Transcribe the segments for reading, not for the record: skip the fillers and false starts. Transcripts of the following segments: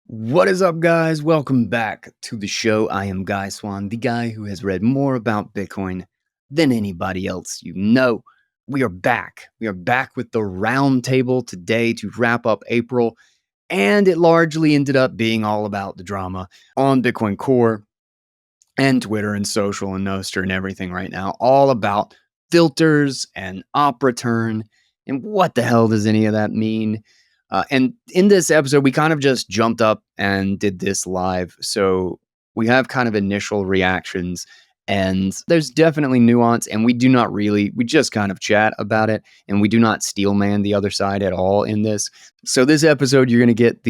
What is up, guys? Welcome back to the show. I am Guy Swann, the guy who has read more about Bitcoin than anybody else you know. We are back. We are back with the Roundtable today to wrap up April, and it largely ended up being all about the drama on Bitcoin Core and Twitter and social and Nostr and everything right now, all about filters and op return and what the hell does any of that mean? And in this episode, we kind of just jumped up and did this live. So we have kind of initial reactions, and there's definitely nuance. And we just kind of chat about it, and we do not steel man the other side at all in this. So this episode, you're going to get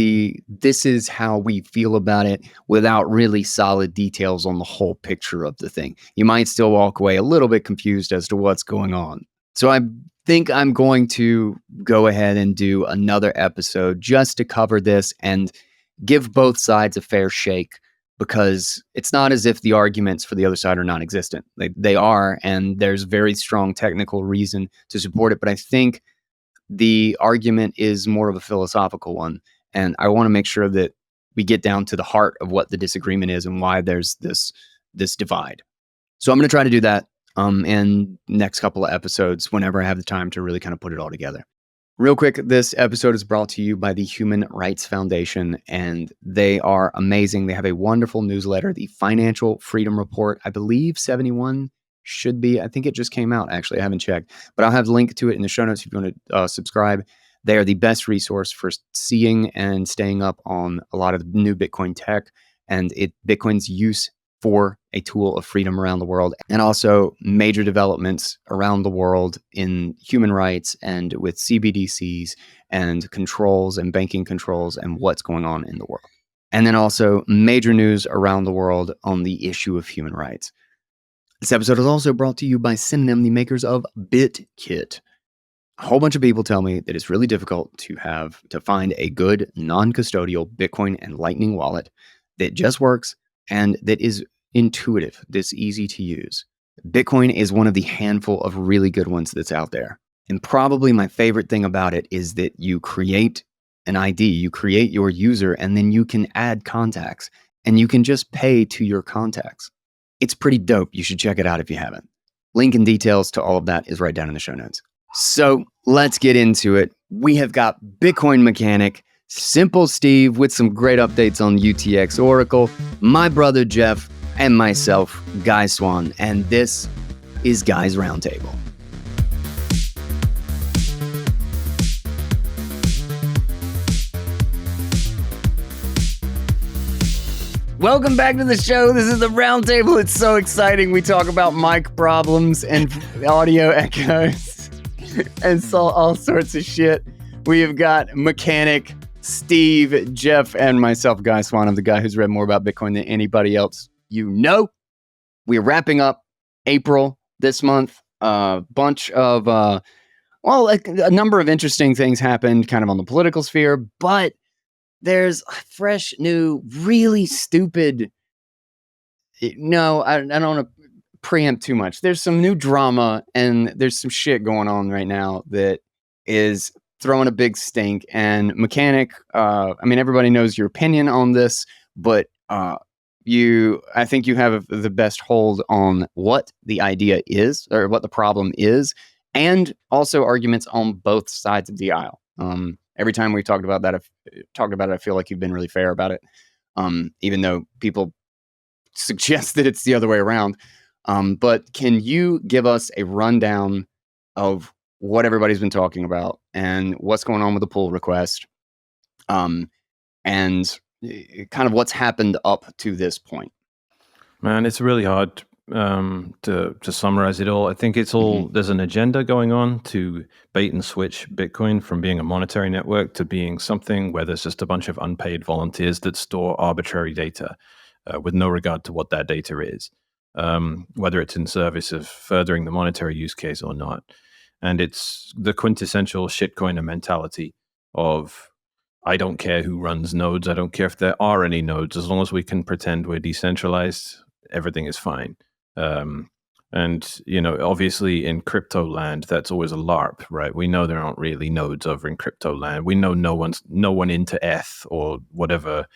this is how we feel about it without really solid details on the whole picture of the thing. You might still walk away a little bit confused as to what's going on. So I think I'm going to go ahead and do another episode just to cover this and give both sides a fair shake, because it's not as if the arguments for the other side are non-existent. They are, and there's very strong technical reason to support it. But I think the argument is more of a philosophical one, and I want to make sure that we get down to the heart of what the disagreement is and why there's this divide. So I'm going to try to do that in next couple of episodes whenever I have the time to really kind of put it all together. Real quick, this episode is brought to you by the Human Rights Foundation, and they are amazing. They have a wonderful newsletter, the Financial Freedom Report. I believe 71 should be. I think it just came out, actually. I haven't checked, but I'll have a link to it in the show notes if you want to subscribe. They are the best resource for seeing and staying up on a lot of new Bitcoin tech and Bitcoin's use for a tool of freedom around the world, and also major developments around the world in human rights and with CBDCs and controls and banking controls and what's going on in the world. And then also major news around the world on the issue of human rights. This episode is also brought to you by Synonym, the makers of BitKit. A whole bunch of people tell me that it's really difficult to find a good non-custodial Bitcoin and Lightning wallet that just works and that is intuitive, that's easy to use. Bitcoin is one of the handful of really good ones that's out there. And probably my favorite thing about it is that you create an ID, you create your user, and then you can add contacts, and you can just pay to your contacts. It's pretty dope. You should check it out if you haven't. Link and details to all of that is right down in the show notes. So let's get into it. We have got Bitcoin Mechanic, Simple Steve with some great updates on UTX Oracle, my brother Jeff, and myself, Guy Swann, and this is Guy's Roundtable. Welcome back to the show. This is the Roundtable. It's so exciting. We talk about mic problems and audio echoes and all sorts of shit. We have got Mechanic, Steve, Jeff, and myself, Guy Swann. I'm the guy who's read more about Bitcoin than anybody else you know. We're wrapping up April this month. A bunch of, a number of interesting things happened kind of on the political sphere, but there's fresh, new, really stupid. No, I don't want to preempt too much. There's some new drama and there's some shit going on right now that is throwing a big stink. And Mechanic, everybody knows your opinion on this, but I think you have the best hold on what the idea is or what the problem is, and also arguments on both sides of the aisle. Every time we've talked about it, I feel like you've been really fair about it, even though people suggest that it's the other way around. But can you give us a rundown of what everybody's been talking about and what's going on with the pull request, and kind of what's happened up to this point? Man, it's really hard to summarize it all. I think it's all, there's an agenda going on to bait and switch Bitcoin from being a monetary network to being something where there's just a bunch of unpaid volunteers that store arbitrary data with no regard to what that data is, whether it's in service of furthering the monetary use case or not. And it's the quintessential shitcoiner mentality of, I don't care who runs nodes. I don't care if there are any nodes. As long as we can pretend we're decentralized, everything is fine. And, obviously in crypto land, that's always a LARP, right? We know there aren't really nodes over in crypto land. We know no one into ETH or whatever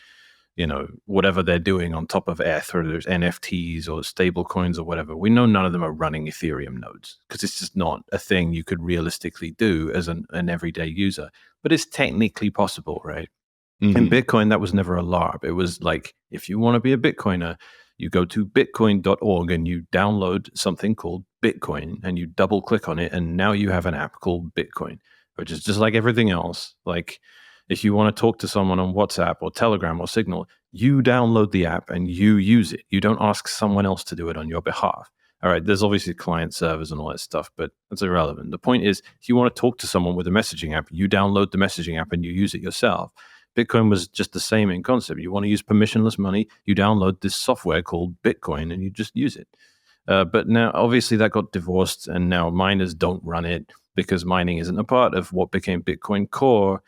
they're doing on top of ETH, or there's NFTs or stable coins or whatever. We know none of them are running Ethereum nodes because it's just not a thing you could realistically do as an everyday user. But it's technically possible, right? In Mhm. Bitcoin, that was never a LARP. It was like, if you want to be a Bitcoiner, you go to bitcoin.org and you download something called Bitcoin and you double click on it. And now you have an app called Bitcoin, which is just like everything else. Like, if you want to talk to someone on WhatsApp or Telegram or Signal, you download the app and you use it. You don't ask someone else to do it on your behalf. All right, there's obviously client servers and all that stuff, but that's irrelevant. The point is, if you want to talk to someone with a messaging app, you download the messaging app and you use it yourself. Bitcoin was just the same in concept. You want to use permissionless money, you download this software called Bitcoin and you just use it. But now, obviously, that got divorced, and now miners don't run it because mining isn't a part of what became Bitcoin Core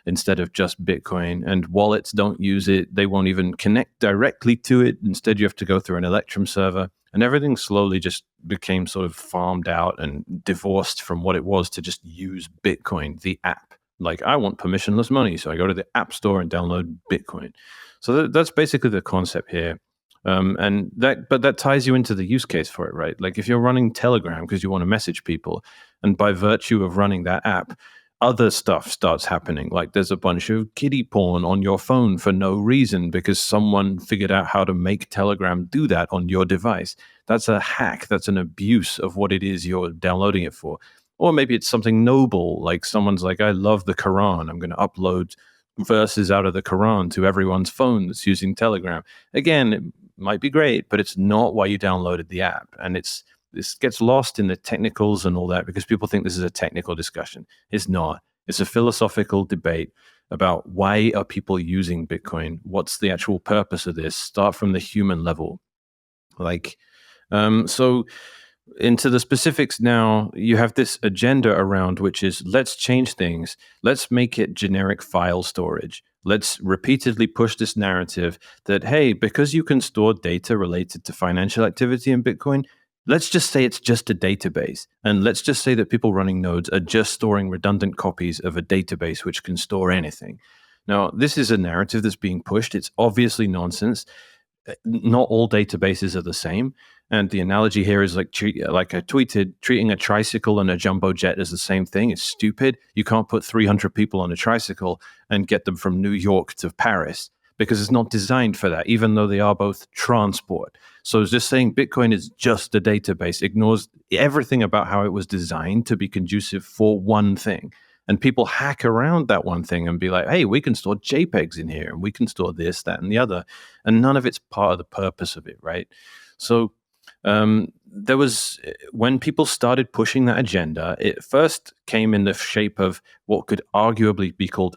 instead of just Bitcoin. And wallets don't use it. They won't even connect directly to it. Instead, you have to go through an Electrum server. And everything slowly just became sort of farmed out and divorced from what it was to just use Bitcoin, the app. Like, I want permissionless money, so I go to the App Store and download Bitcoin. So that's basically the concept here. But that ties you into the use case for it, right? Like, if you're running Telegram because you want to message people, and by virtue of running that app, other stuff starts happening. Like, there's a bunch of kiddie porn on your phone for no reason because someone figured out how to make Telegram do that on your device. That's a hack. That's an abuse of what it is you're downloading it for. Or maybe it's something noble, like someone's like, I love the Quran. I'm going to upload verses out of the Quran to everyone's phone that's using Telegram. Again, it might be great, but it's not why you downloaded the app. And this gets lost in the technicals and all that because people think this is a technical discussion. It's not. It's a philosophical debate about why are people using Bitcoin? What's the actual purpose of this? Start from the human level. So into the specifics now, you have this agenda around, which is, let's change things. Let's make it generic file storage. Let's repeatedly push this narrative that, hey, because you can store data related to financial activity in Bitcoin, let's just say it's just a database. And let's just say that people running nodes are just storing redundant copies of a database which can store anything. Now, this is a narrative that's being pushed. It's obviously nonsense. Not all databases are the same. And the analogy here is like I tweeted, treating a tricycle and a jumbo jet as the same thing is stupid. You can't put 300 people on a tricycle and get them from New York to Paris because it's not designed for that, even though they are both transport. So it's just saying Bitcoin is just a database, ignores everything about how it was designed to be conducive for one thing. And people hack around that one thing and be like, hey, we can store JPEGs in here and we can store this, that, and the other. And none of it's part of the purpose of it, right? So there was, when people started pushing that agenda, it first came in the shape of what could arguably be called,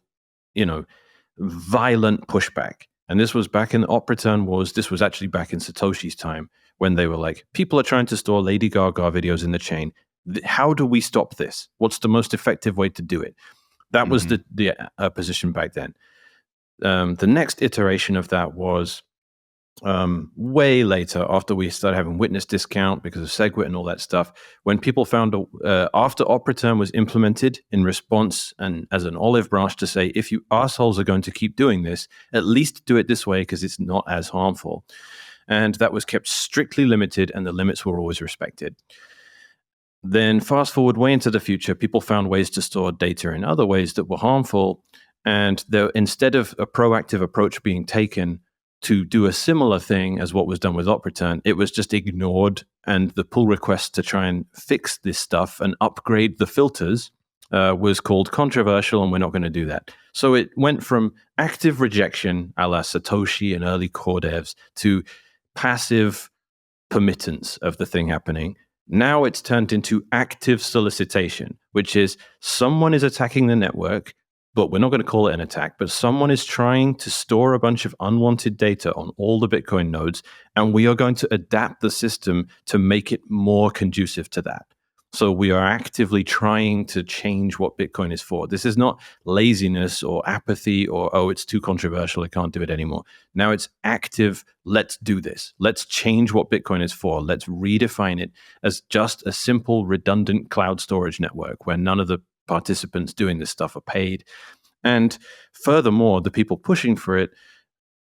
violent pushback. And this was back in the op return wars. This was actually back in Satoshi's time when they were like, people are trying to store Lady Gaga videos in the chain. How do we stop this? What's the most effective way to do it? That was the position back then. The next iteration of that was way later, after we started having witness discount because of SegWit and all that stuff, when people found after op return was implemented in response and as an olive branch to say, if you assholes are going to keep doing this, at least do it this way because it's not as harmful. And that was kept strictly limited and the limits were always respected. Then fast forward way into the future, people found ways to store data in other ways that were harmful. And instead of a proactive approach being taken to do a similar thing as what was done with op return, it was just ignored. And the pull request to try and fix this stuff and upgrade the filters was called controversial, and we're not going to do that. So it went from active rejection, a la Satoshi and early core devs, to passive permittance of the thing happening. Now it's turned into active solicitation, which is someone is attacking the network, but we're not going to call it an attack, but someone is trying to store a bunch of unwanted data on all the Bitcoin nodes, and we are going to adapt the system to make it more conducive to that. So we are actively trying to change what Bitcoin is for. This is not laziness or apathy or, oh, it's too controversial, I can't do it anymore. Now it's active, let's do this. Let's change what Bitcoin is for. Let's redefine it as just a simple, redundant cloud storage network where none of the participants doing this stuff are paid. And furthermore, the people pushing for it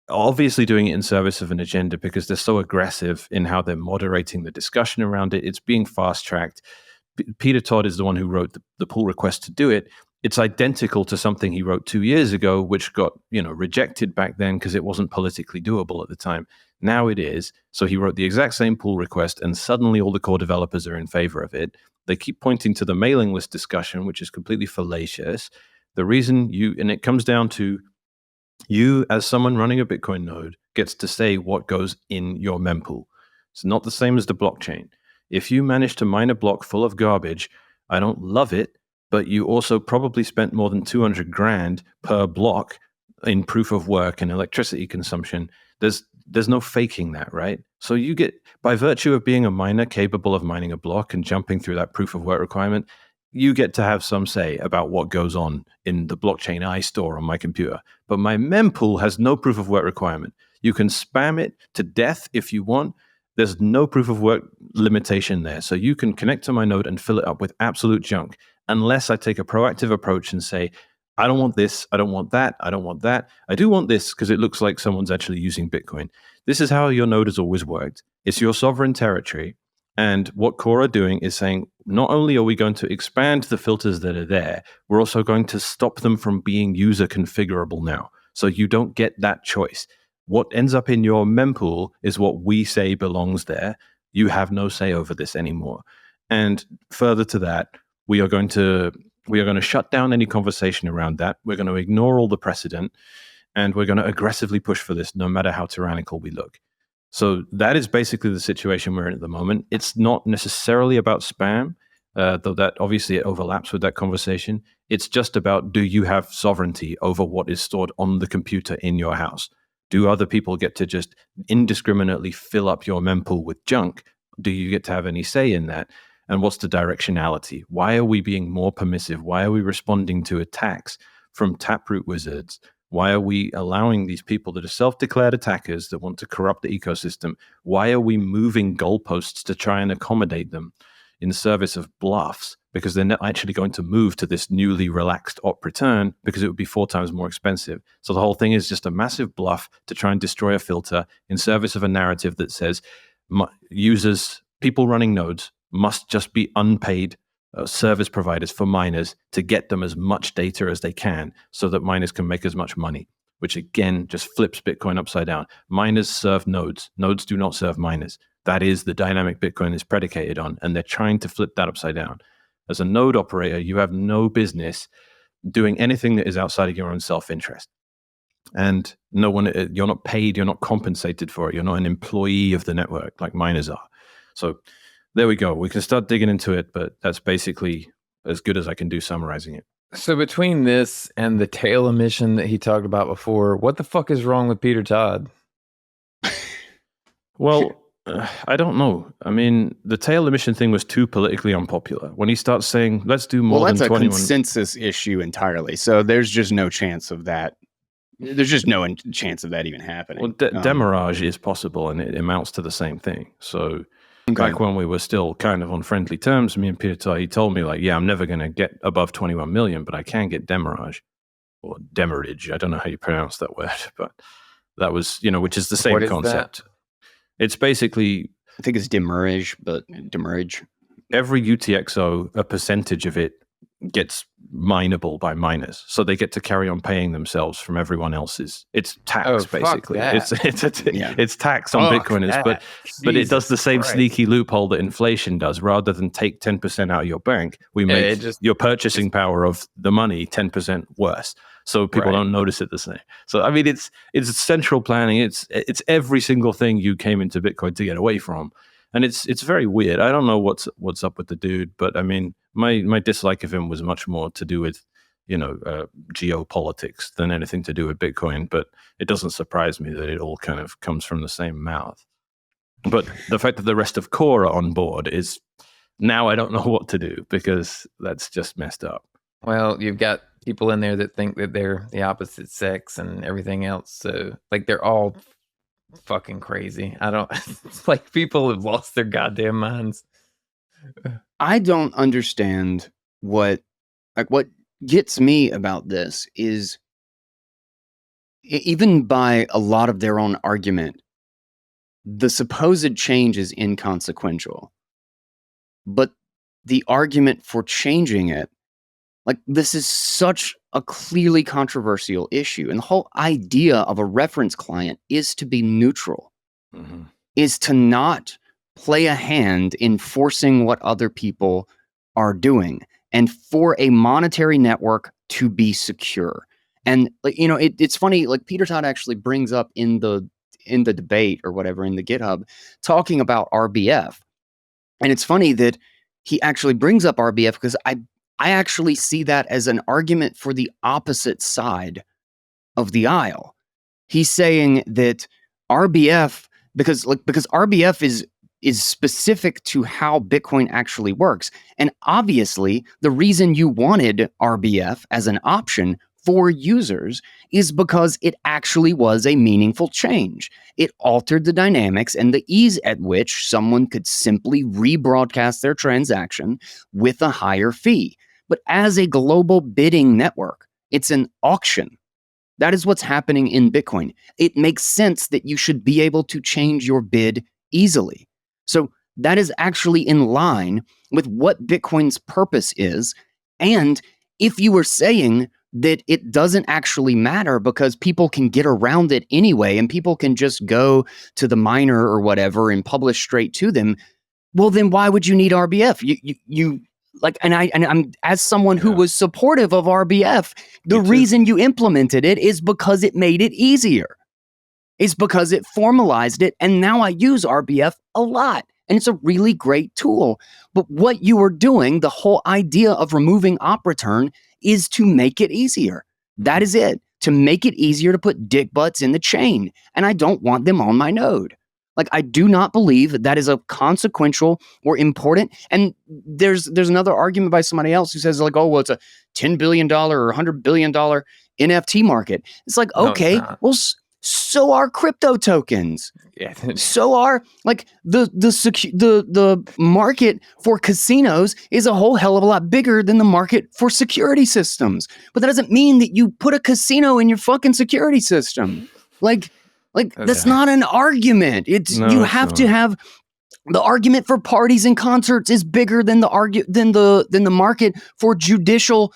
obviously doing it in service of an agenda because they're so aggressive in how they're moderating the discussion around it. It's being fast tracked. Peter Todd is the one who wrote the pull request to do it. It's identical to something he wrote 2 years ago, which got rejected back then because it wasn't politically doable at the time. Now it is. So he wrote the exact same pull request, and suddenly all the core developers are in favor of it. They keep pointing to the mailing list discussion, which is completely fallacious. The reason and it comes down to you, as someone running a Bitcoin node, gets to say what goes in your mempool. It's not the same as the blockchain. If you manage to mine a block full of garbage, I don't love it, but you also probably spent more than 200 grand per block in proof of work and electricity consumption. There's no faking that, right? So you get, by virtue of being a miner capable of mining a block and jumping through that proof of work requirement, you get to have some say about what goes on in the blockchain I store on my computer. But my mempool has no proof of work requirement. You can spam it to death if you want. There's no proof of work limitation there. So you can connect to my node and fill it up with absolute junk, unless I take a proactive approach and say, I don't want this, I don't want that, I don't want that. I do want this because it looks like someone's actually using Bitcoin. This is how your node has always worked. It's your sovereign territory. And what Core are doing is saying, not only are we going to expand the filters that are there, we're also going to stop them from being user configurable now. So you don't get that choice. What ends up in your mempool is what we say belongs there. You have no say over this anymore. And further to that, we are going to shut down any conversation around that. We're going to ignore all the precedent, and we're going to aggressively push for this, no matter how tyrannical we look. So that is basically the situation we're in at the moment. It's not necessarily about spam, though that obviously it overlaps with that conversation. It's just about, do you have sovereignty over what is stored on the computer in your house? Do other people get to just indiscriminately fill up your mempool with junk? Do you get to have any say in that? And what's the directionality? Why are we being more permissive? Why are we responding to attacks from taproot wizards? Why are we allowing these people that are self-declared attackers that want to corrupt the ecosystem? Why are we moving goalposts to try and accommodate them in service of bluffs? Because they're not actually going to move to this newly relaxed op return because it would be 4 times more expensive. So the whole thing is just a massive bluff to try and destroy a filter in service of a narrative that says users, people running nodes, must just be unpaid service providers for miners to get them as much data as they can so that miners can make as much money, which again just flips Bitcoin upside down. Miners serve nodes. Nodes do not serve miners. That is the dynamic Bitcoin is predicated on, and they're trying to flip that upside down. As a node operator, you have no business doing anything that is outside of your own self-interest. And no one, you're not paid, you're not compensated for it. You're not an employee of the network like miners are. So there we go. We can start digging into it, but that's basically as good as I can do summarizing it. So between this and the tail emission that he talked about before, what the fuck is wrong with Peter Todd? Well, I don't know. I mean, the tail emission thing was too politically unpopular. When he starts saying, let's do more than 21... Well, that's a consensus issue entirely. So there's just no chance of that. There's just no chance of that even happening. Well, demurrage is possible, and it amounts to the same thing. So back when we were still kind of on friendly terms, me and Peter Todd, he told me, like, yeah, I'm never going to get above 21 million, but I can get demurrage or demurrage. I don't know how you pronounce that word, but that was, which is the same concept. It's basically... I think it's demurrage, but demurrage. Every UTXO, a percentage of it gets mineable by miners, so they get to carry on paying themselves from everyone else's. It's tax, basically. It's tax on Bitcoiners, but it does the same sneaky loophole that inflation does. Rather than take 10% out of your bank, we make your purchasing power of the money 10% worse, so people don't notice it the same. So I mean, it's central planning. It's every single thing you came into Bitcoin to get away from. And it's very weird. I don't know what's up with the dude, but I mean, my dislike of him was much more to do with, geopolitics than anything to do with Bitcoin. But it doesn't surprise me that it all kind of comes from the same mouth. But the fact that the rest of Core are on board is, now I don't know what to do because that's just messed up. Well, you've got people in there that think that they're the opposite sex and everything else. So, like, they're all fucking crazy. I don't. It's like people have lost their goddamn minds. I don't understand what gets me about this is even by a lot of their own argument, the supposed change is inconsequential. But the argument for changing it, like, this is such a clearly controversial issue. And the whole idea of a reference client is to be neutral, is to not play a hand in forcing what other people are doing, and for a monetary network to be secure. And like, you know, it's funny, like Peter Todd actually brings up in the debate or whatever in the GitHub talking about RBF. And it's funny that he actually brings up RBF because I actually see that as an argument for the opposite side of the aisle. He's saying that RBF, because RBF is specific to how Bitcoin actually works. And obviously, the reason you wanted RBF as an option for users is because it actually was a meaningful change. It altered the dynamics and the ease at which someone could simply rebroadcast their transaction with a higher fee. But as a global bidding network, it's an auction. That is what's happening in Bitcoin. It makes sense that you should be able to change your bid easily. So that is actually in line with what Bitcoin's purpose is. And if you were saying that it doesn't actually matter because people can get around it anyway and people can just go to the miner or whatever and publish straight to them, well, then why would you need RBF? You like, and I'm as someone who was supportive of RBF, the reason you implemented it is because it made it easier. It's because it formalized it, and now I use RBF a lot, and it's a really great tool. But what you are doing, the whole idea of removing op return, is to make it easier. That is it, to make it easier to put dick butts in the chain, and I don't want them on my node. Like, I do not believe that is a consequential or important. And there's another argument by somebody else who says, like, oh, well, it's a $10 billion or $100 billion NFT market. It's like, okay, well, so are crypto tokens. Yeah. So are, like, the market for casinos is a whole hell of a lot bigger than the market for security systems. But that doesn't mean that you put a casino in your fucking security system. Like that's not an argument. You have to have the argument for parties and concerts is bigger than the market for judicial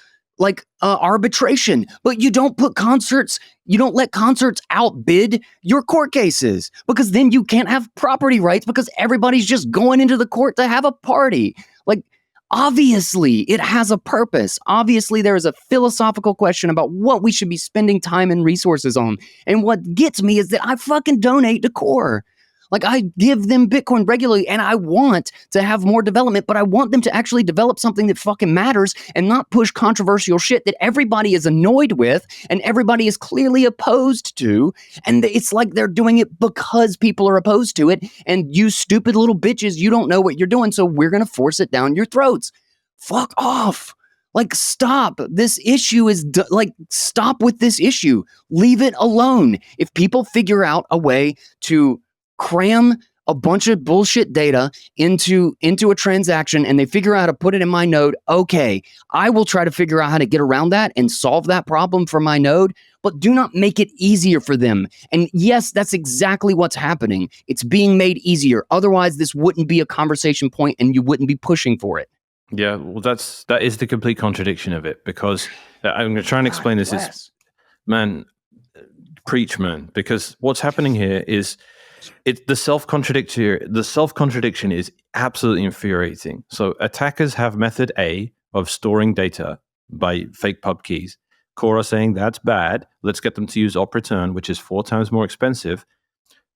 arbitration. But you don't let concerts outbid your court cases, because then you can't have property rights because everybody's just going into the court to have a party. Like, obviously, it has a purpose. Obviously, there is a philosophical question about what we should be spending time and resources on. And what gets me is that I fucking donate to Core. Like, I give them Bitcoin regularly, and I want to have more development, but I want them to actually develop something that fucking matters and not push controversial shit that everybody is annoyed with and everybody is clearly opposed to. And it's like they're doing it because people are opposed to it. And you stupid little bitches, you don't know what you're doing, so we're going to force it down your throats. Fuck off. Like, stop. This issue is, stop with this issue. Leave it alone. If people figure out a way to cram a bunch of bullshit data into a transaction and they figure out how to put it in my node, okay, I will try to figure out how to get around that and solve that problem for my node, but do not make it easier for them. And yes, that's exactly what's happening. It's being made easier. Otherwise, this wouldn't be a conversation point and you wouldn't be pushing for it. Yeah, well, that is the complete contradiction of it, because I'm going to try and explain this. Is, man, preach, man, because what's happening here is the self-contradiction is absolutely infuriating. So attackers have method A of storing data by fake pub keys. Core are saying that's bad. Let's get them to use op return, which is 4 times more expensive.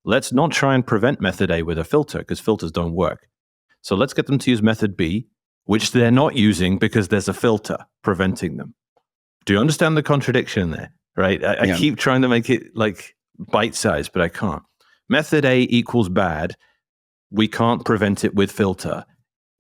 Let's not try and prevent method A with a filter, because filters don't work. So let's get them to use method B, which they're not using because there's a filter preventing them. Do you understand the contradiction there? Right? I keep trying to make it like bite-sized, but I can't. Method A equals bad. We can't prevent it with filter.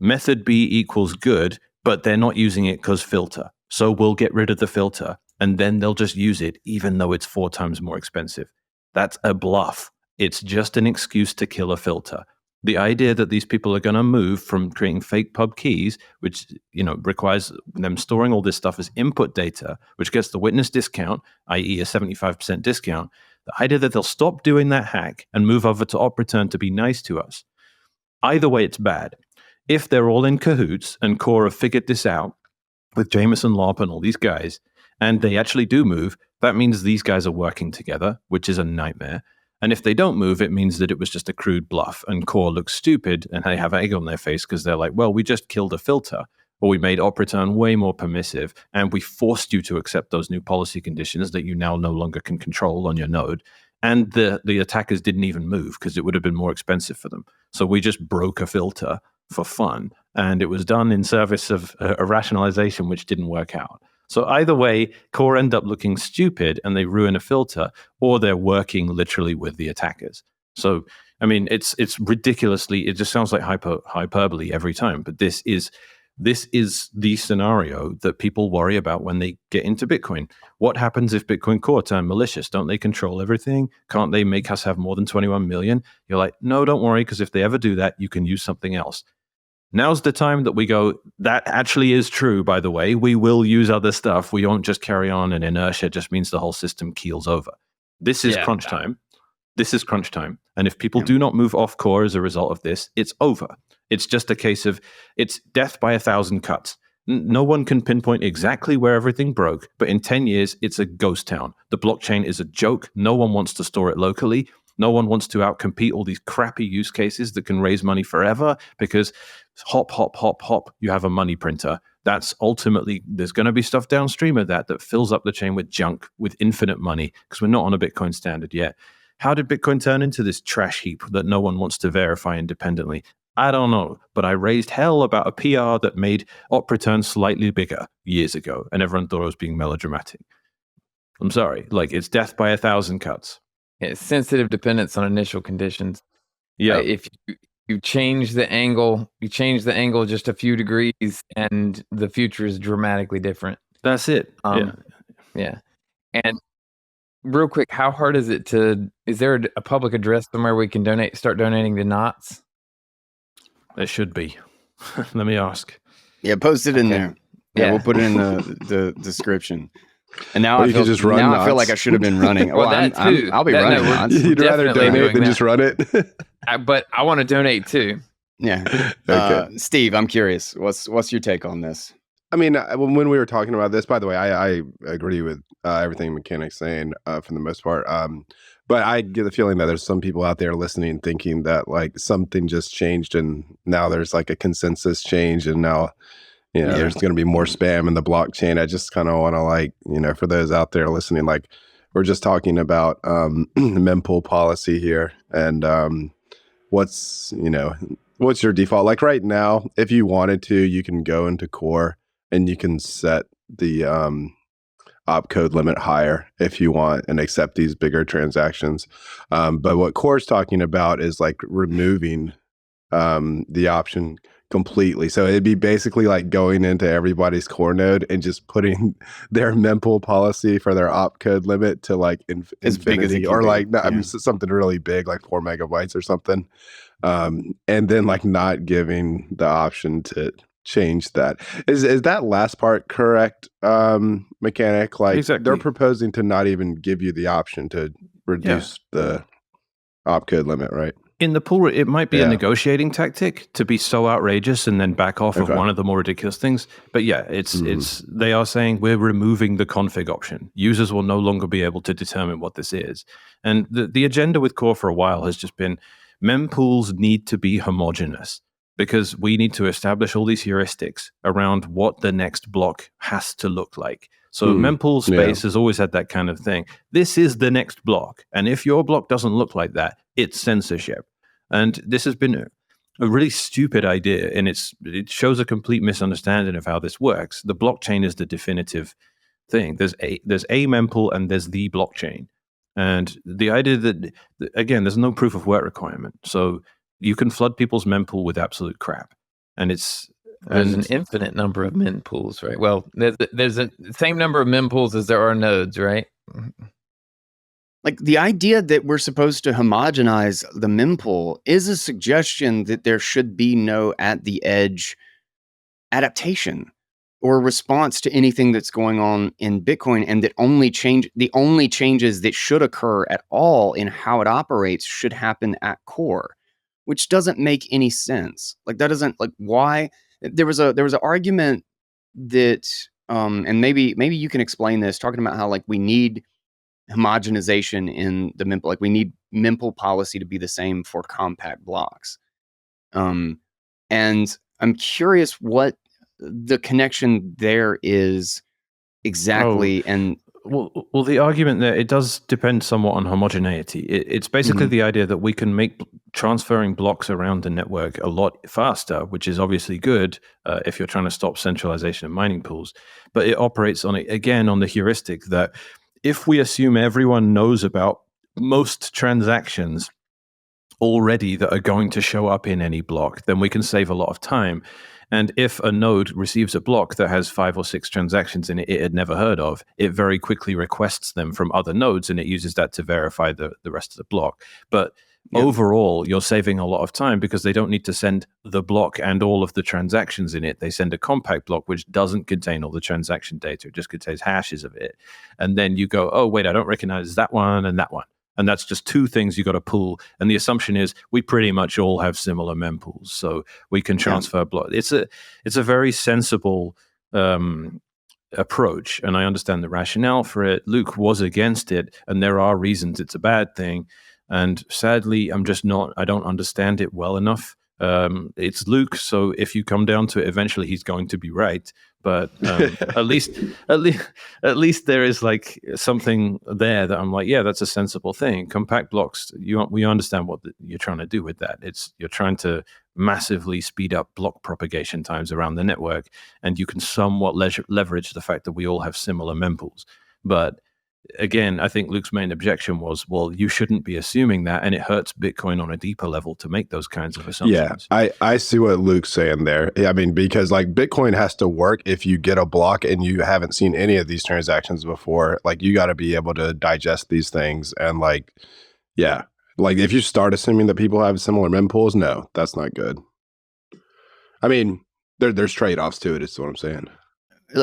method B equals good, but they're not using it because filter. So we'll get rid of the filter, and then they'll just use it even though it's 4 times more expensive. That's a bluff. It's just an excuse to kill a filter. The idea that these people are going to move from creating fake pub keys, which requires them storing all this stuff as input data, which gets the witness discount, i.e. a 75% discount, the idea that they'll stop doing that hack and move over to op return to be nice to us, either way it's bad. If they're all in cahoots and Core have figured this out with Jameson Lopp and all these guys, and they actually do move, that means these guys are working together, which is a nightmare. And if they don't move, it means that it was just a crude bluff and Core looks stupid and they have egg on their face because they're like, well, we just killed a filter, or we made op return way more permissive and we forced you to accept those new policy conditions that you now no longer can control on your node. And the attackers didn't even move because it would have been more expensive for them. So we just broke a filter for fun. And it was done in service of a rationalization which didn't work out. So either way, Core end up looking stupid and they ruin a filter, or they're working literally with the attackers. So, I mean, it's ridiculously, it just sounds like hyperbole every time, but this is the scenario that people worry about when they get into Bitcoin. What happens if Bitcoin Core turn malicious? Don't they control everything? Can't they make us have more than 21 million? You're like, no, don't worry, because if they ever do that, you can use something else. Now's the time that we go, that actually is true, by the way. We will use other stuff. We won't just carry on, and inertia just means the whole system keels over. This is crunch time. This is crunch time. And if people do not move off Core as a result of this, it's over. It's just a case of, it's death by 1,000 cuts. No one can pinpoint exactly where everything broke, but in 10 years, it's a ghost town. The blockchain is a joke. No one wants to store it locally. No one wants to outcompete all these crappy use cases that can raise money forever because hop, hop, hop, hop, you have a money printer. That's ultimately, there's going to be stuff downstream of that fills up the chain with junk, with infinite money, because we're not on a Bitcoin standard yet. How did Bitcoin turn into this trash heap that no one wants to verify independently? I don't know, but I raised hell about a PR that made op return slightly bigger years ago, and everyone thought I was being melodramatic. I'm sorry, like, it's death by 1,000 cuts. It's sensitive dependence on initial conditions. Yeah. If you change the angle, just a few degrees, and the future is dramatically different. That's it. Yeah. And real quick, how hard is it is there a public address somewhere we can start donating to knots? There should be. Let me ask. Yeah, post it in there. Yeah, we'll put it in the description. And now I feel like I should have been running. Well, I'll be running knots. You'd rather donate than just run it? But I want to donate too. Yeah. Okay. Steve, I'm curious. What's your take on this? I mean, when we were talking about this, by the way, I agree with everything Mechanic's saying for the most part. But I get the feeling that there's some people out there listening thinking that like something just changed and now there's like a consensus change and now there's going to be more spam in the blockchain. I just kind of want to for those out there listening, like we're just talking about mempool policy here and what's your default? Like right now, if you wanted to, you can go into Core and you can set the opcode limit higher if you want and accept these bigger transactions. But what Core's talking about is like removing the option completely. So it'd be basically like going into everybody's Core node and just putting their mempool policy for their opcode limit to like as big as it or can like be. I mean something really big, like 4 megabytes or something. And then like not giving the option to change that. Is that last part correct, Mechanic? Like exactly. They're proposing to not even give you the option to reduce the opcode limit, right? In the pool, it might be a negotiating tactic to be so outrageous and then back off of one of the more ridiculous things. But yeah, they are saying we're removing the config option. Users will no longer be able to determine what this is. And the agenda with Core for a while has just been mempools need to be homogeneous because we need to establish all these heuristics around what the next block has to look like. So mempool space has always had that kind of thing. This is the next block. And if your block doesn't look like that, it's censorship. And this has been a really stupid idea. And it shows a complete misunderstanding of how this works. The blockchain is the definitive thing. There's a mempool and there's the blockchain. And the idea that, again, there's no proof of work requirement. So you can flood people's mempool with absolute crap. and it's There's an infinite number of mempools, right? Well, there's a same number of mempools as there are nodes, right? Like the idea that we're supposed to homogenize the mempool is a suggestion that there should be no at the edge adaptation or response to anything that's going on in Bitcoin, and that the only changes that should occur at all in how it operates should happen at core, which doesn't make any sense. Like that doesn't, like, why there was an argument that and maybe you can explain this, talking about how like we need homogenization in the mempool, like we need mempool policy to be the same for compact blocks. And I'm curious what the connection there is exactly. And well, the argument there, it does depend somewhat on homogeneity. It's basically the idea that we can make transferring blocks around the network a lot faster, which is obviously good if you're trying to stop centralization of mining pools. But it operates on the heuristic that if we assume everyone knows about most transactions already that are going to show up in any block, then we can save a lot of time. And if a node receives a block that has 5 or 6 transactions in it had never heard of, it very quickly requests them from other nodes, and it uses that to verify the rest of the block. But overall, you're saving a lot of time because they don't need to send the block and all of the transactions in it. They send a compact block which doesn't contain all the transaction data. It just contains hashes of it. And then you go, oh, wait, I don't recognize that one and that one. And that's just 2 things you got to pull. And the assumption is we pretty much all have similar mempools, so we can transfer block. It's a very sensible approach, and I understand the rationale for it. Luke was against it, and there are reasons it's a bad thing. And sadly, I don't understand it well enough. It's Luke, so if you come down to it, eventually he's going to be right. But at least there is like something there that I'm like, yeah, that's a sensible thing. Compact blocks, we understand what you're trying to do with that. You're trying to massively speed up block propagation times around the network, and you can somewhat leverage the fact that we all have similar mempools. But again, I think Luke's main objection was, well, you shouldn't be assuming that, and it hurts Bitcoin on a deeper level to make those kinds of assumptions. Yeah, I see what Luke's saying there. I mean, because like Bitcoin has to work if you get a block and you haven't seen any of these transactions before. Like you got to be able to digest these things, and like, yeah, like if you start assuming that people have similar mempools, no, that's not good. I mean, there's trade-offs to it, is what I'm saying.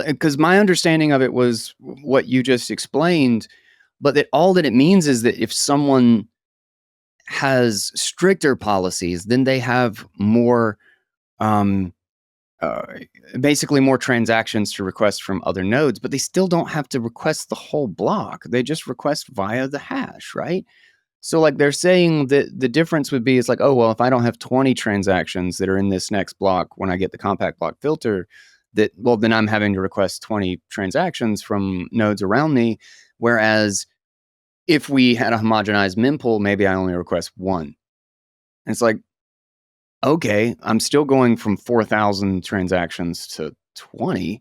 Because my understanding of it was what you just explained, but that all that it means is that if someone has stricter policies, then they have more, basically more transactions to request from other nodes, but they still don't have to request the whole block. They just request via the hash, right? So like they're saying that the difference would be, it's like, oh, well, if I don't have 20 transactions that are in this next block when I get the compact block filter, then I'm having to request 20 transactions from nodes around me. Whereas if we had a homogenized mempool, maybe I only request 1. And it's like, okay, I'm still going from 4,000 transactions to 20.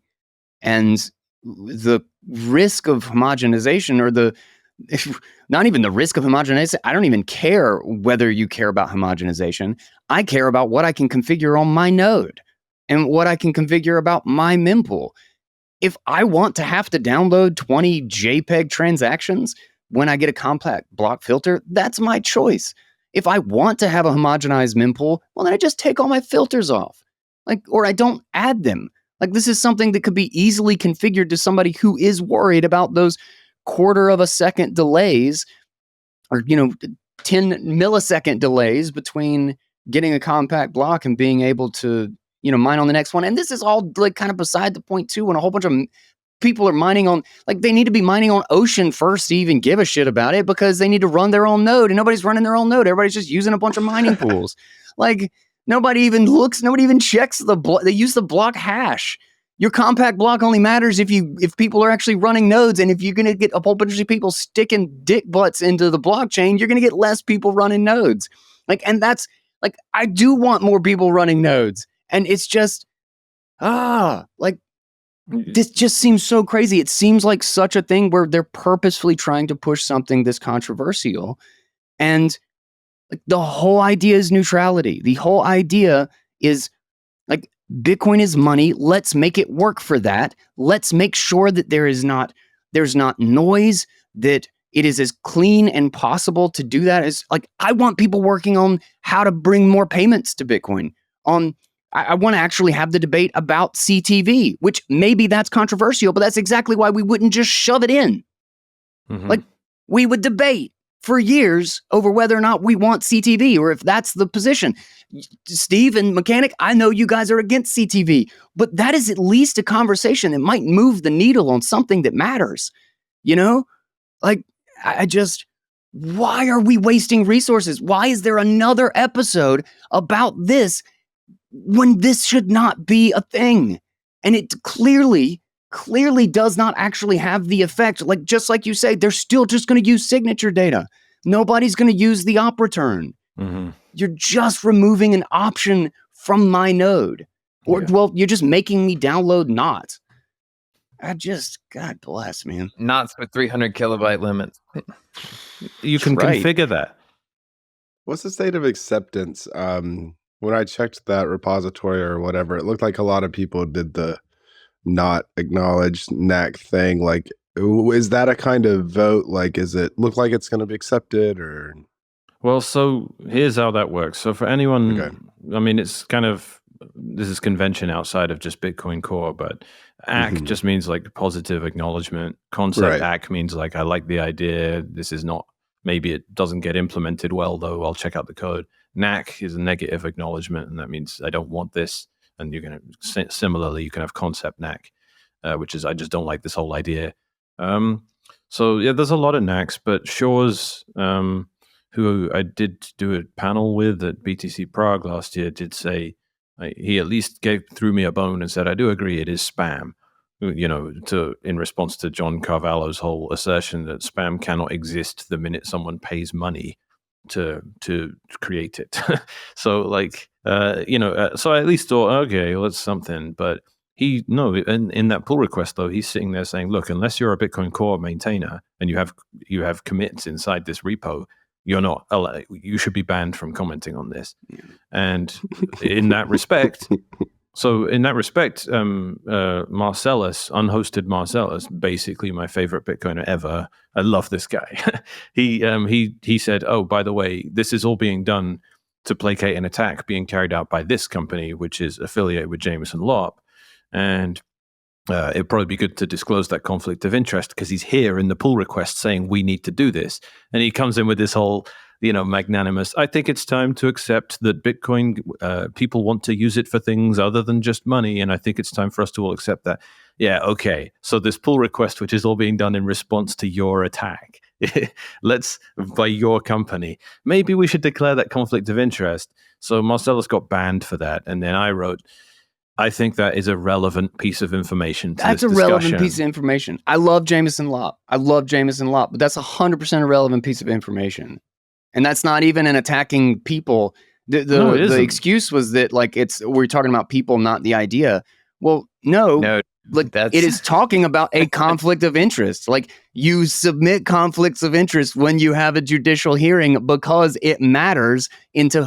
And the risk of homogenization, or not even the risk of homogenization, I don't even care whether you care about homogenization. I care about what I can configure on my node and what I can configure about my mempool. If I want to have to download 20 JPEG transactions when I get a compact block filter, that's my choice. If I want to have a homogenized mempool, well, then I just take all my filters off, or I don't add them. Like this is something that could be easily configured to somebody who is worried about those quarter of a second delays, or 10 millisecond delays between getting a compact block and being able to mine on the next one. And this is all like kind of beside the point too, when a whole bunch of people are mining on, like they need to be mining on Ocean first to even give a shit about it, because they need to run their own node, and nobody's running their own node. Everybody's just using a bunch of mining pools. Like nobody even checks they use the block hash. Your compact block only matters if people are actually running nodes. And if you're going to get a whole bunch of people sticking dick butts into the blockchain, you're going to get less people running nodes. And that's like, I do want more people running nodes. And it's just, this just seems so crazy. It seems like such a thing where they're purposefully trying to push something this controversial. And like the whole idea is neutrality. The whole idea is Like, Bitcoin is money. Let's make it work for that. Let's make sure that there's not noise, that it is as clean and possible to do that. As like, I want people working on how to bring more payments to Bitcoin. I want to actually have the debate about CTV, which maybe that's controversial, but that's exactly why we wouldn't just shove it in. Like, we would debate for years over whether or not we want CTV or if that's the position. Steve and Mechanic, I know you guys are against CTV, but that is at least a conversation that might move the needle on something that matters. You know, like, why are we wasting resources? Why is there another episode about this when this should not be a thing? And it clearly does not actually have the effect. Like, just like you say, they're still just going to use signature data. Nobody's going to use the op return. You're just removing an option from my node. Or, well, you're just making me download knots. God bless, man. Knots with 300 kilobyte limits. You can configure that. What's the state of acceptance? When I checked that repository or whatever, it looked like a lot of people did the not acknowledged NAC thing. Like, is that a kind of vote? Like, is it look like it's going to be accepted or? Well, so here's how that works. So for anyone, I mean, it's kind of, this is convention outside of just Bitcoin Core, but ACK just means like positive acknowledgement. Concept ACK means like, I like the idea. This is not, maybe it doesn't get implemented well, though. I'll check out the code. NAC is a negative acknowledgement, and that means I don't want this. And you're going to, similarly, you can have concept NAC, which is, I just don't like this whole idea. So yeah, there's a lot of NACs, but Shaw's, who I did do a panel with at BTC Prague last year, did say, he at least threw me a bone and said, I do agree it is spam, you know, in response to John Carvalho's whole assertion that spam cannot exist the minute someone pays money to create it. So like, so I at least thought, okay, well, that's something. But in that pull request though, he's sitting there saying, look, unless you're a Bitcoin Core maintainer and you have commits inside this repo, you're not allowed, you should be banned from commenting on this. And in that respect, Marcellus, unhosted Marcellus, basically my favorite Bitcoiner ever. I love this guy. He said, oh, by the way, this is all being done to placate an attack being carried out by this company, which is affiliated with Jameson Lopp. And it'd probably be good to disclose that conflict of interest because he's here in the pull request saying we need to do this. And he comes in with this whole, magnanimous, I think it's time to accept that Bitcoin, people want to use it for things other than just money. And I think it's time for us to all accept that. Yeah, okay. So this pull request, which is all being done in response to your attack, by your company, maybe we should declare that conflict of interest. So Marcellus got banned for that. And then I wrote, I think that is a relevant piece of information to That's this a discussion. relevant piece of information. I love Jameson Lopp, but that's 100% a relevant piece of information. And that's not even an attacking people. The excuse was that like we're talking about people, not the idea. Well, no, like it is talking about a conflict of interest. Like you submit conflicts of interest when you have a judicial hearing because it matters into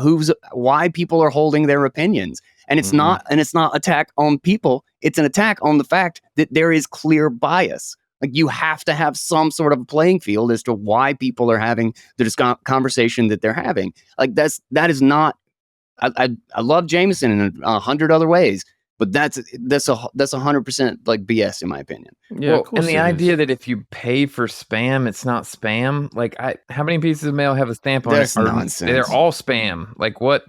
why people are holding their opinions. And it's not attack on people. It's an attack on the fact that there is clear bias. Like you have to have some sort of playing field as to why people are having the conversation that they're having. Like that is not. I love Jameson in 100 other ways, but that's 100% like BS in my opinion. Yeah, well, and the idea that if you pay for spam, it's not spam. Like how many pieces of mail have a stamp on That's it? nonsense. They're all spam. Like what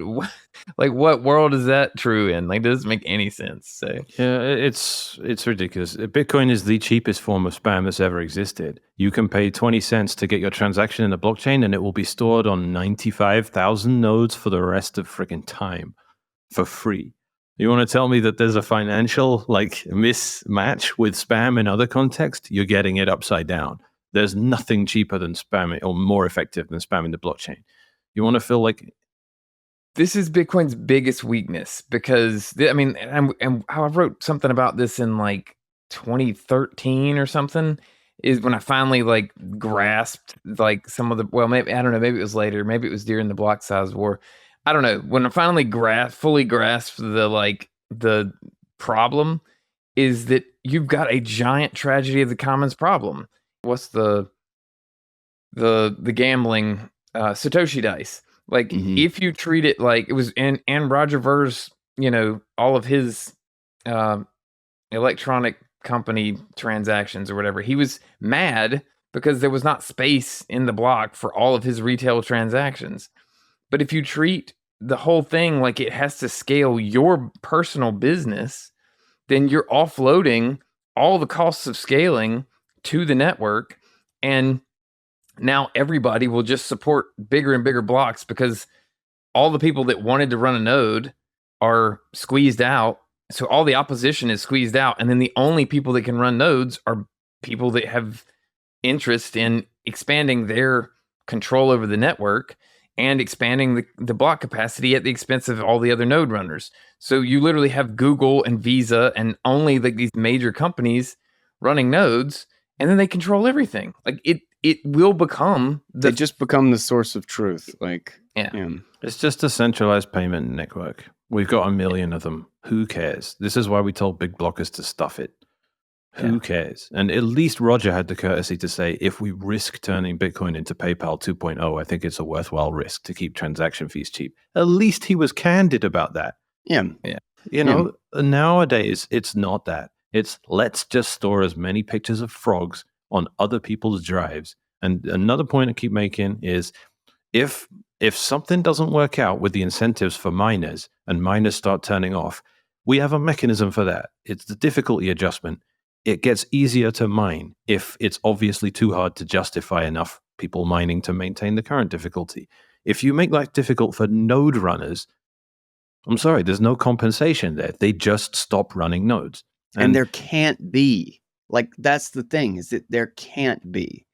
world is that true in? Like, it doesn't make any sense. So yeah, it's ridiculous. Bitcoin is the cheapest form of spam that's ever existed. You can pay 20 cents to get your transaction in the blockchain, and it will be stored on 95,000 nodes for the rest of freaking time for free. You want to tell me that there's a financial mismatch with spam in other contexts? You're getting it upside down. There's nothing cheaper than spamming or more effective than spamming the blockchain. You want to feel like this is Bitcoin's biggest weakness because and I wrote something about this in like 2013 or something. Is when I finally grasped some of the maybe I don't know, maybe it was later, maybe it was during the block size war. I don't know, when I finally fully grasped the the problem is that you've got a giant tragedy of the commons problem. What's the gambling Satoshi dice? Like if you treat it like it was, and Roger Ver's, all of his electronic company transactions or whatever, he was mad because there was not space in the block for all of his retail transactions. But if you treat the whole thing like it has to scale your personal business, then you're offloading all the costs of scaling to the network. And now everybody will just support bigger and bigger blocks because all the people that wanted to run a node are squeezed out. So all the opposition is squeezed out. And then the only people that can run nodes are people that have interest in expanding their control over the network and expanding the block capacity at the expense of all the other node runners. So you literally have Google and Visa and only these major companies running nodes, and then they control everything. Like it will become they just become the source of truth. Like, yeah. It's just a centralized payment network. We've got 1 million of them. Who cares? This is why we told big blockers to stuff it. Who cares? And at least Roger had the courtesy to say, if we risk turning Bitcoin into PayPal 2.0, I think it's a worthwhile risk to keep transaction fees cheap. At least he was candid about that. Yeah. Nowadays, it's not that. It's let's just store as many pictures of frogs on other people's drives. And another point I keep making is if something doesn't work out with the incentives for miners and miners start turning off, we have a mechanism for that. It's the difficulty adjustment. It gets easier to mine if it's obviously too hard to justify enough people mining to maintain the current difficulty. If you make life difficult for node runners, I'm sorry, there's no compensation there. They just stop running nodes. And there can't be. Like, that's the thing, is that there can't be.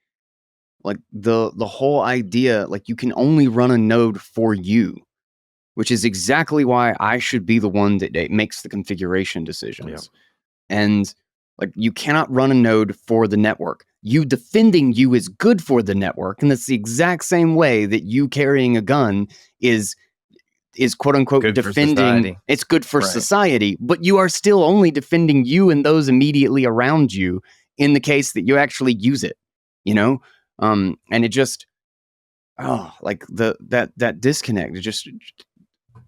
Like, the whole idea, like, you can only run a node for you, which is exactly why I should be the one that makes the configuration decisions. Yeah. And like, you cannot run a node for the network. You defending you is good for the network, and that's the exact same way that you carrying a gun is quote unquote good defending. It's good for society, but you are still only defending you and those immediately around you in the case that you actually use it. And it just like that disconnect. It just,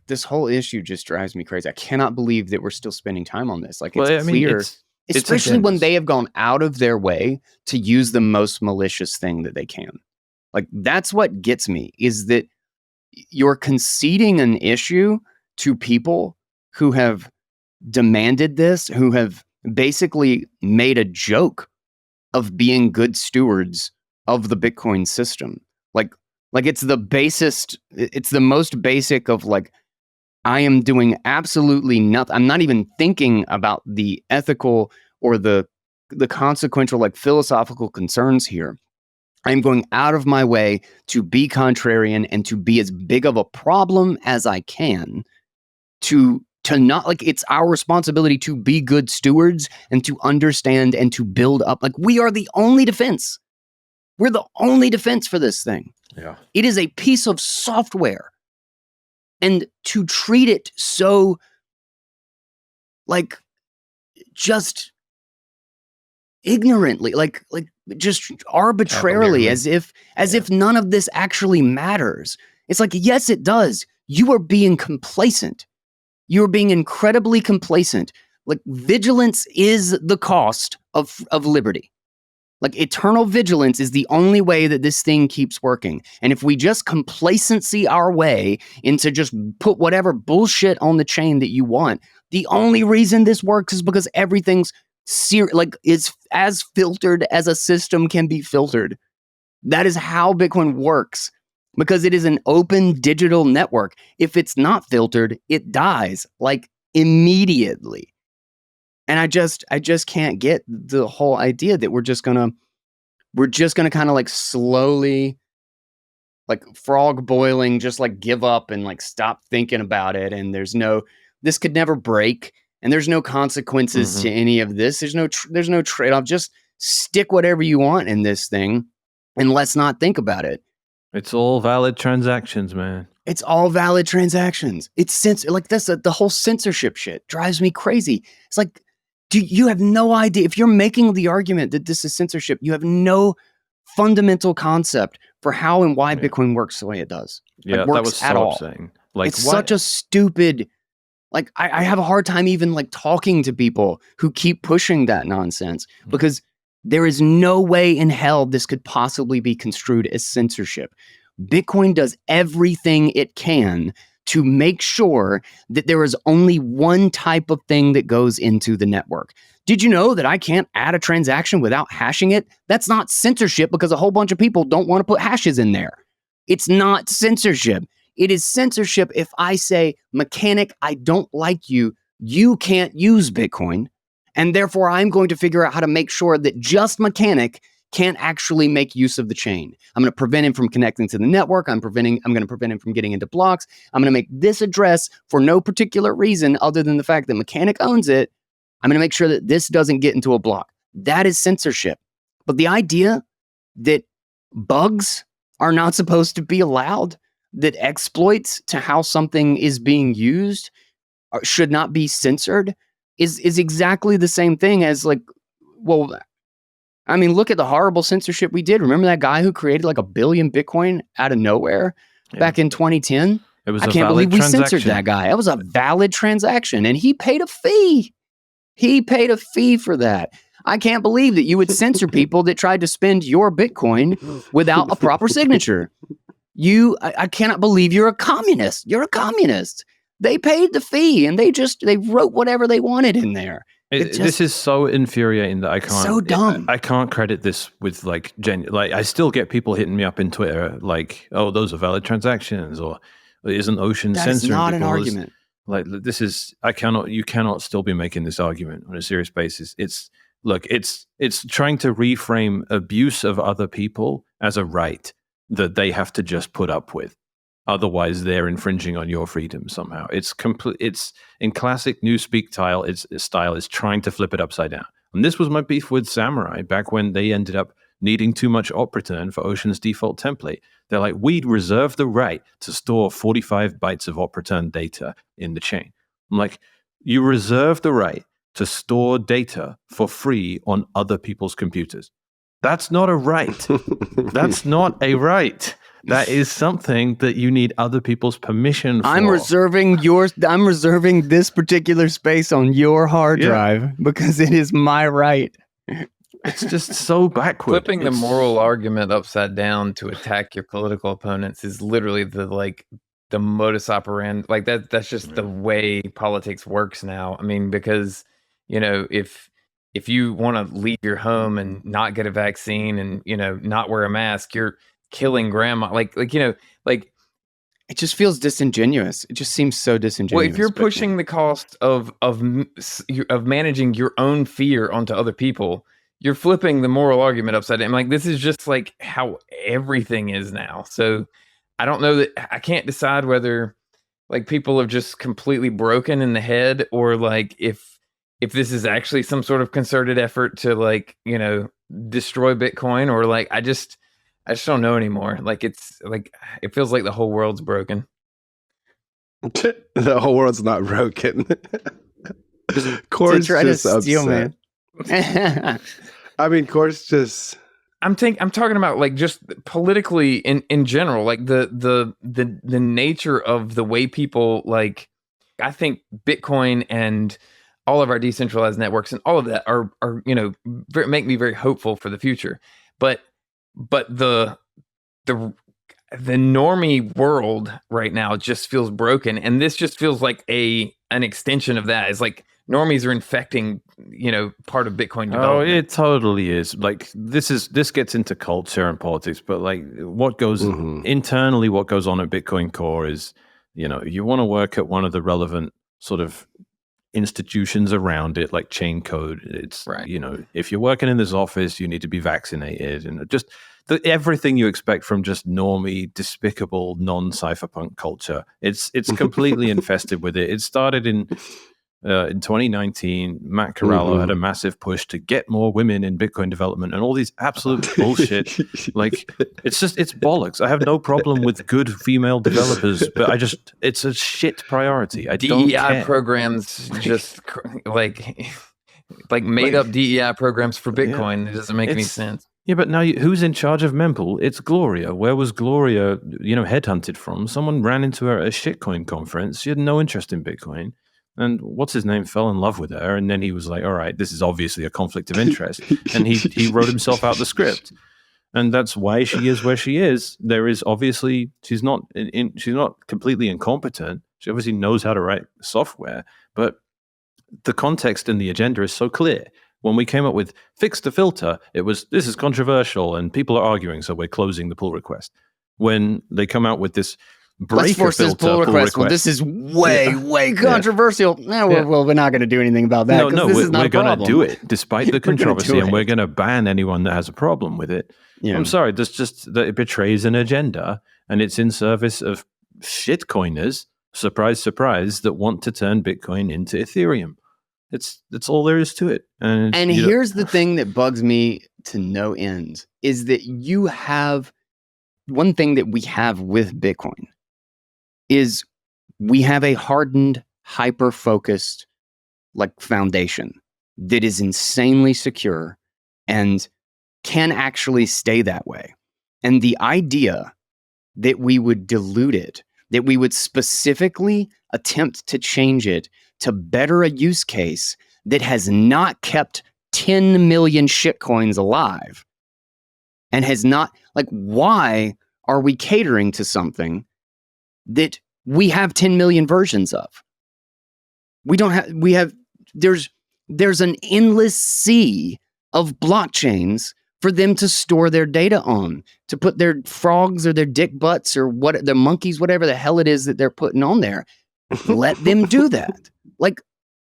this whole issue just drives me crazy. I cannot believe that we're still spending time on this. Like, it's clear. Especially when they have gone out of their way to use the most malicious thing that they can. Like, that's what gets me, is that you're conceding an issue to people who have demanded this, who have basically made a joke of being good stewards of the Bitcoin system. Like it's the basest, it's the most basic of like, I am doing absolutely nothing. I'm not even thinking about the ethical or the consequential, like, philosophical concerns here. I'm going out of my way to be contrarian and to be as big of a problem as I can to not, like, it's our responsibility to be good stewards and to understand and to build up. Like, we are the only defense. We're the only defense for this thing. Yeah. It is a piece of software. And to treat it so, like, just ignorantly, like just arbitrarily, as if none of this actually matters. It's like, yes, it does. You are being complacent. You are being incredibly complacent. Like, vigilance is the cost of liberty. Like, eternal vigilance is the only way that this thing keeps working. And if we just complacency our way into just put whatever bullshit on the chain that you want, the only reason this works is because everything's is as filtered as a system can be filtered. That is how Bitcoin works, because it is an open digital network. If it's not filtered, it dies, like, immediately. And I just can't get the whole idea that we're just gonna kind of, like, slowly, like, frog boiling, just, like, give up and, like, stop thinking about it. And this could never break, and there's no consequences to any of this. There's no trade-off. Just stick whatever you want in this thing, and let's not think about it. It's all valid transactions, man. It's all valid transactions. It's like this. The whole censorship shit drives me crazy. It's like, you have no idea if you're making the argument that this is censorship. You have no fundamental concept for how and why Bitcoin works the way it does. Yeah, works that was at so all. upsetting. Like, it's such a stupid. Like, I have a hard time even like talking to people who keep pushing that nonsense because there is no way in hell this could possibly be construed as censorship. Bitcoin does everything it can to make sure that there is only one type of thing that goes into the network. Did you know that I can't add a transaction without hashing it? That's not censorship because a whole bunch of people don't want to put hashes in there. It's not censorship. It is censorship if I say, mechanic, I don't like you. You can't use Bitcoin. And therefore, I'm going to figure out how to make sure that just mechanic can't actually make use of the chain. I'm going to prevent him from connecting to the network. I'm going to prevent him from getting into blocks. I'm going to make this address for no particular reason other than the fact that mechanic owns it. I'm going to make sure that this doesn't get into a block. That is censorship. But the idea that bugs are not supposed to be allowed, that exploits to how something is being used should not be censored is exactly the same thing as like, well, I mean, look at the horrible censorship we did. Remember that guy who created like 1 billion Bitcoin out of nowhere back in 2010? It was I can't believe we censored that guy. That was a valid transaction and he paid a fee. He paid a fee for that. I can't believe that you would censor people that tried to spend your Bitcoin without a proper signature. I cannot believe you're a communist. You're a communist. They paid the fee and they wrote whatever they wanted in there. This is so infuriating that I can't. So dumb. I can't credit this with like I still get people hitting me up in Twitter like, "Oh, those are valid transactions," or "Isn't Ocean censoring?" That's not an argument. Like, this is you cannot still be making this argument on a serious basis. It's trying to reframe abuse of other people as a right that they have to just put up with. Otherwise, they're infringing on your freedom somehow. It's in classic newspeak style. It's trying to flip it upside down. And this was my beef with Samurai back when they ended up needing too much op return for Ocean's default template. They're like, we'd reserve the right to store 45 bytes of op return data in the chain. I'm like, you reserve the right to store data for free on other people's computers. That's not a right. That's not a right. That is something that you need other people's permission for. I'm reserving this particular space on your hard drive because it is my right. It's just so backward. Flipping the moral argument upside down to attack your political opponents is literally the modus operandi. Like that's just the way politics works now. I mean, because if you want to leave your home and not get a vaccine and not wear a mask, you're killing grandma. Like it just feels disingenuous. It just seems so disingenuous. Well, if you're pushing the cost of managing your own fear onto other people, you're flipping the moral argument upside down. Like, this is just like how everything is now. So I don't know that I can't decide whether like people are just completely broken in the head or like if this is actually some sort of concerted effort to like, destroy Bitcoin or like, I just don't know anymore. Like, it's like, it feels like the whole world's broken. The whole world's not broken. Core's just upset. Man. I mean, Core's just. I'm talking about like just politically in general, like the nature of the way people like. I think Bitcoin and all of our decentralized networks and all of that are make me very hopeful for the future, but the normie world right now just feels broken, and this just feels like an extension of that. It's like normies are infecting part of Bitcoin development. Oh, it totally is. Like, this gets into culture and politics, but like what goes internally, what goes on at Bitcoin Core is, you want to work at one of the relevant sort of institutions around it, like chain code. It's right. If you're working in this office, you need to be vaccinated, and just everything you expect from just normie, despicable, non-cypherpunk culture. It's completely infested with it. It started in in 2019, Matt Corallo had a massive push to get more women in Bitcoin development and all these absolute bullshit. Like, it's bollocks. I have no problem with good female developers, but it's a shit priority. I don't DEI care. programs just like made up DEI programs for Bitcoin. It doesn't make any sense. Yeah, but now who's in charge of Mempool? It's Gloria. Where was Gloria, headhunted from? Someone ran into her at a shitcoin conference. She had no interest in Bitcoin. And what's his name fell in love with her. And then he was like, all right, this is obviously a conflict of interest. And he wrote himself out the script. And that's why she is where she is. There is obviously, she's not completely incompetent. She obviously knows how to write software. But the context and the agenda is so clear. When we came up with fix the filter, it was, this is controversial and people are arguing, so we're closing the pull request. When they come out with this break a filter pull request. Well, this is way controversial. No, well, we're not going to do anything about that. No, we're going to do it despite the controversy, and we're going to ban anyone that has a problem with it. Yeah. I'm sorry, that's just that it betrays an agenda, and it's in service of shitcoiners, surprise, surprise, that want to turn Bitcoin into Ethereum. That's all there is to it. And here's the thing that bugs me to no end is that you have one thing that we have with Bitcoin is we have a hardened, hyper-focused foundation that is insanely secure and can actually stay that way. And the idea that we would dilute it, that we would specifically attempt to change it to better a use case that has not kept 10 million shitcoins alive and has not, why are we catering to something that we have 10 million versions of? There's an endless sea of blockchains for them to store their data on, to put their frogs or their dick butts or their monkeys, whatever the hell it is that they're putting on there. Let them do that.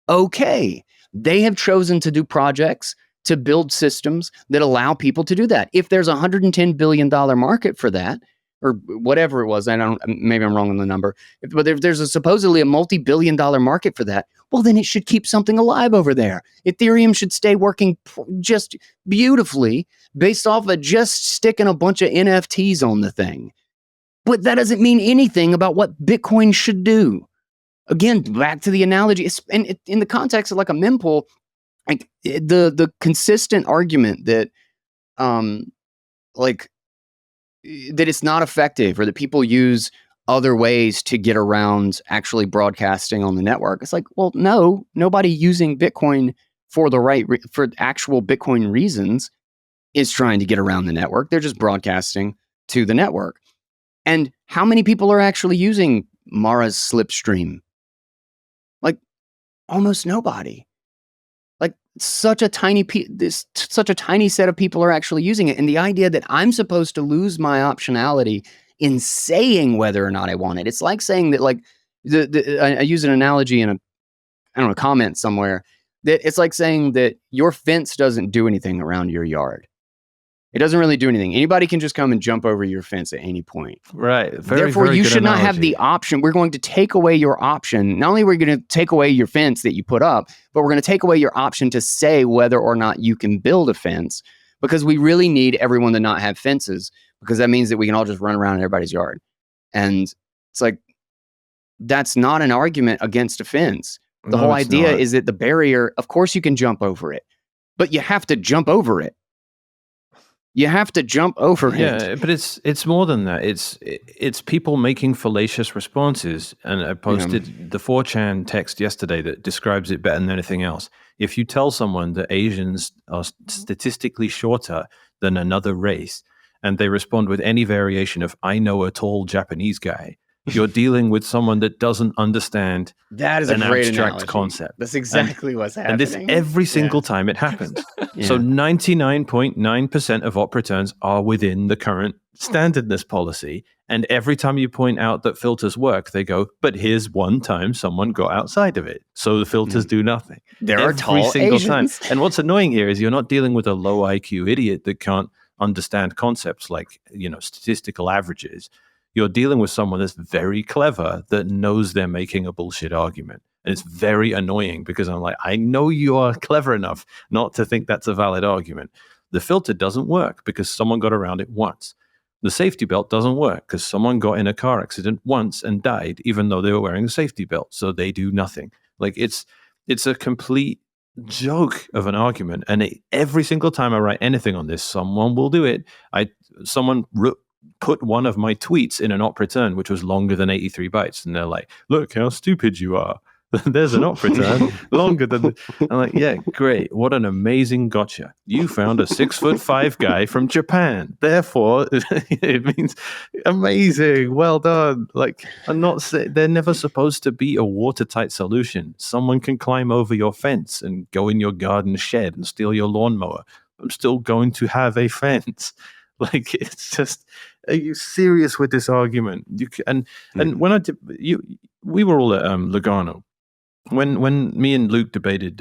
Okay, they have chosen to do projects to build systems that allow people to do that. If there's a $110 billion market for that, or whatever it was, maybe I'm wrong on the number, but if there's supposedly a multi-billion-dollar market for that, well, then it should keep something alive over there. Ethereum should stay working just beautifully based off of just sticking a bunch of NFTs on the thing. But that doesn't mean anything about what Bitcoin should do. Again, back to the analogy, and in the context of a mempool, the consistent argument that that it's not effective or that people use other ways to get around actually broadcasting on the network. It's well, no, nobody using Bitcoin for for actual Bitcoin reasons is trying to get around the network. They're just broadcasting to the network. And how many people are actually using Mara's Slipstream? Almost nobody. Such a tiny set of people are actually using it. And the idea that I'm supposed to lose my optionality in saying whether or not I want it. It's like saying that I use an analogy in a comment somewhere, that it's like saying that your fence doesn't do anything around your yard. It doesn't really do anything. Anybody can just come and jump over your fence at any point. Right. Therefore, you should not have the option. We're going to take away your option. Not only are we going to take away your fence that you put up, but we're going to take away your option to say whether or not you can build a fence, because we really need everyone to not have fences, because that means that we can all just run around in everybody's yard. And it's that's not an argument against a fence. The whole idea is that the barrier, of course you can jump over it, but you have to jump over it. You have to jump over it. Yeah, but it's more than that. It's people making fallacious responses. And I posted the 4chan text yesterday that describes it better than anything else. If you tell someone that Asians are statistically shorter than another race, and they respond with any variation of "I know a tall Japanese guy," you're dealing with someone that doesn't understand that is an a great abstract analogy. concept. That's exactly what's happening. And this every single time it happens. So 99.9% of op returns are within the current standardness policy. And every time you point out that filters work, they go, but here's one time someone got outside of it. So the filters do nothing. There are tall every single Asians. time. And what's annoying here is you're not dealing with a low IQ idiot that can't understand concepts like, statistical averages. You're dealing with someone that's very clever, that knows they're making a bullshit argument. And it's very annoying because I'm like, I know you are clever enough not to think that's a valid argument. The filter doesn't work because someone got around it once. The safety belt doesn't work because someone got in a car accident once and died, even though they were wearing a safety belt. So they do nothing. Like it's a complete joke of an argument. And every single time I write anything on this, someone will do it. Someone put one of my tweets in an op return, which was longer than 83 bytes. And they're like, look how stupid you are. There's an op return longer than. I'm like, yeah, great. What an amazing gotcha. You found a 6'5" guy from Japan. Therefore, it means amazing. Well done. Like, I'm not saying they're never supposed to be a watertight solution. Someone can climb over your fence and go in your garden shed and steal your lawnmower. I'm still going to have a fence. Like, it's just, are you serious with this argument? And when we were all at Lugano. When me and Luke debated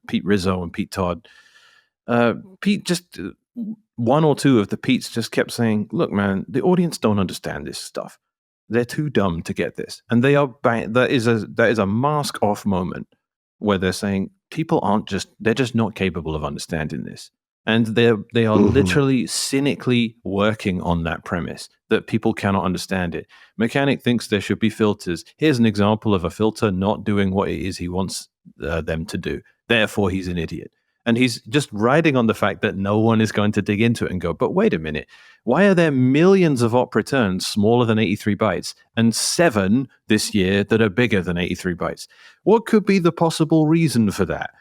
Pete Rizzo and Pete Todd, Pete just one or two of the Petes just kept saying, "Look, man, the audience don't understand this stuff. They're too dumb to get this." And they are that is a mask off moment where they're saying people they're just not capable of understanding this. And they are literally cynically working on that premise that people cannot understand it. Mechanic thinks there should be filters. Here's an example of a filter not doing what it is he wants them to do. Therefore, he's an idiot. And he's just riding on the fact that no one is going to dig into it and go, but wait a minute, why are there millions of op returns smaller than 83 bytes and 7 this year that are bigger than 83 bytes? What could be the possible reason for that?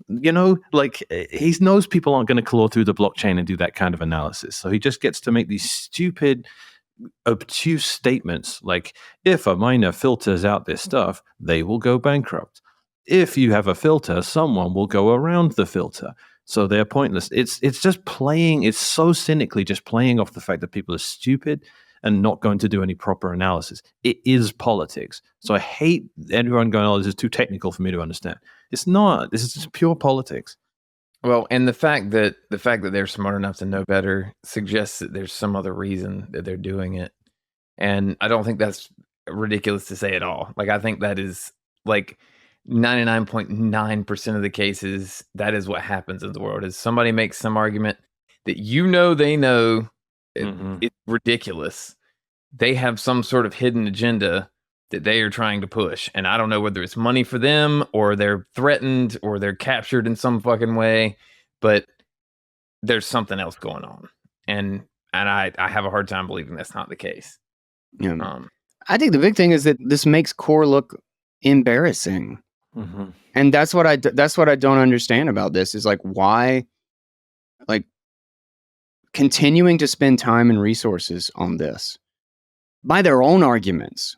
You know, like, he knows people aren't going to claw through the blockchain and do that kind of analysis. So he just gets to make these stupid, obtuse statements like, if a miner filters out this stuff, they will go bankrupt. If you have a filter, someone will go around the filter. So they're pointless. It's just playing. It's so cynically just playing off the fact that people are stupid and not going to do any proper analysis. It is politics. So I hate everyone going, oh, this is too technical for me to understand. It's not. This is just pure politics. Well, and the fact that they're smart enough to know better suggests that there's some other reason that they're doing it. And I don't think that's ridiculous to say at all. Like, I think that is like 99.9% of the cases, that is what happens in the world, is somebody makes some argument that they know it's ridiculous. They have some sort of hidden agenda that they are trying to push. And I don't know whether it's money for them or they're threatened or they're captured in some fucking way, but there's something else going on. And I have a hard time believing that's not the case. Yeah. I think the big thing is that this makes core look embarrassing. And that's what I don't understand about this is like, why, like, continuing to spend time and resources on this by their own arguments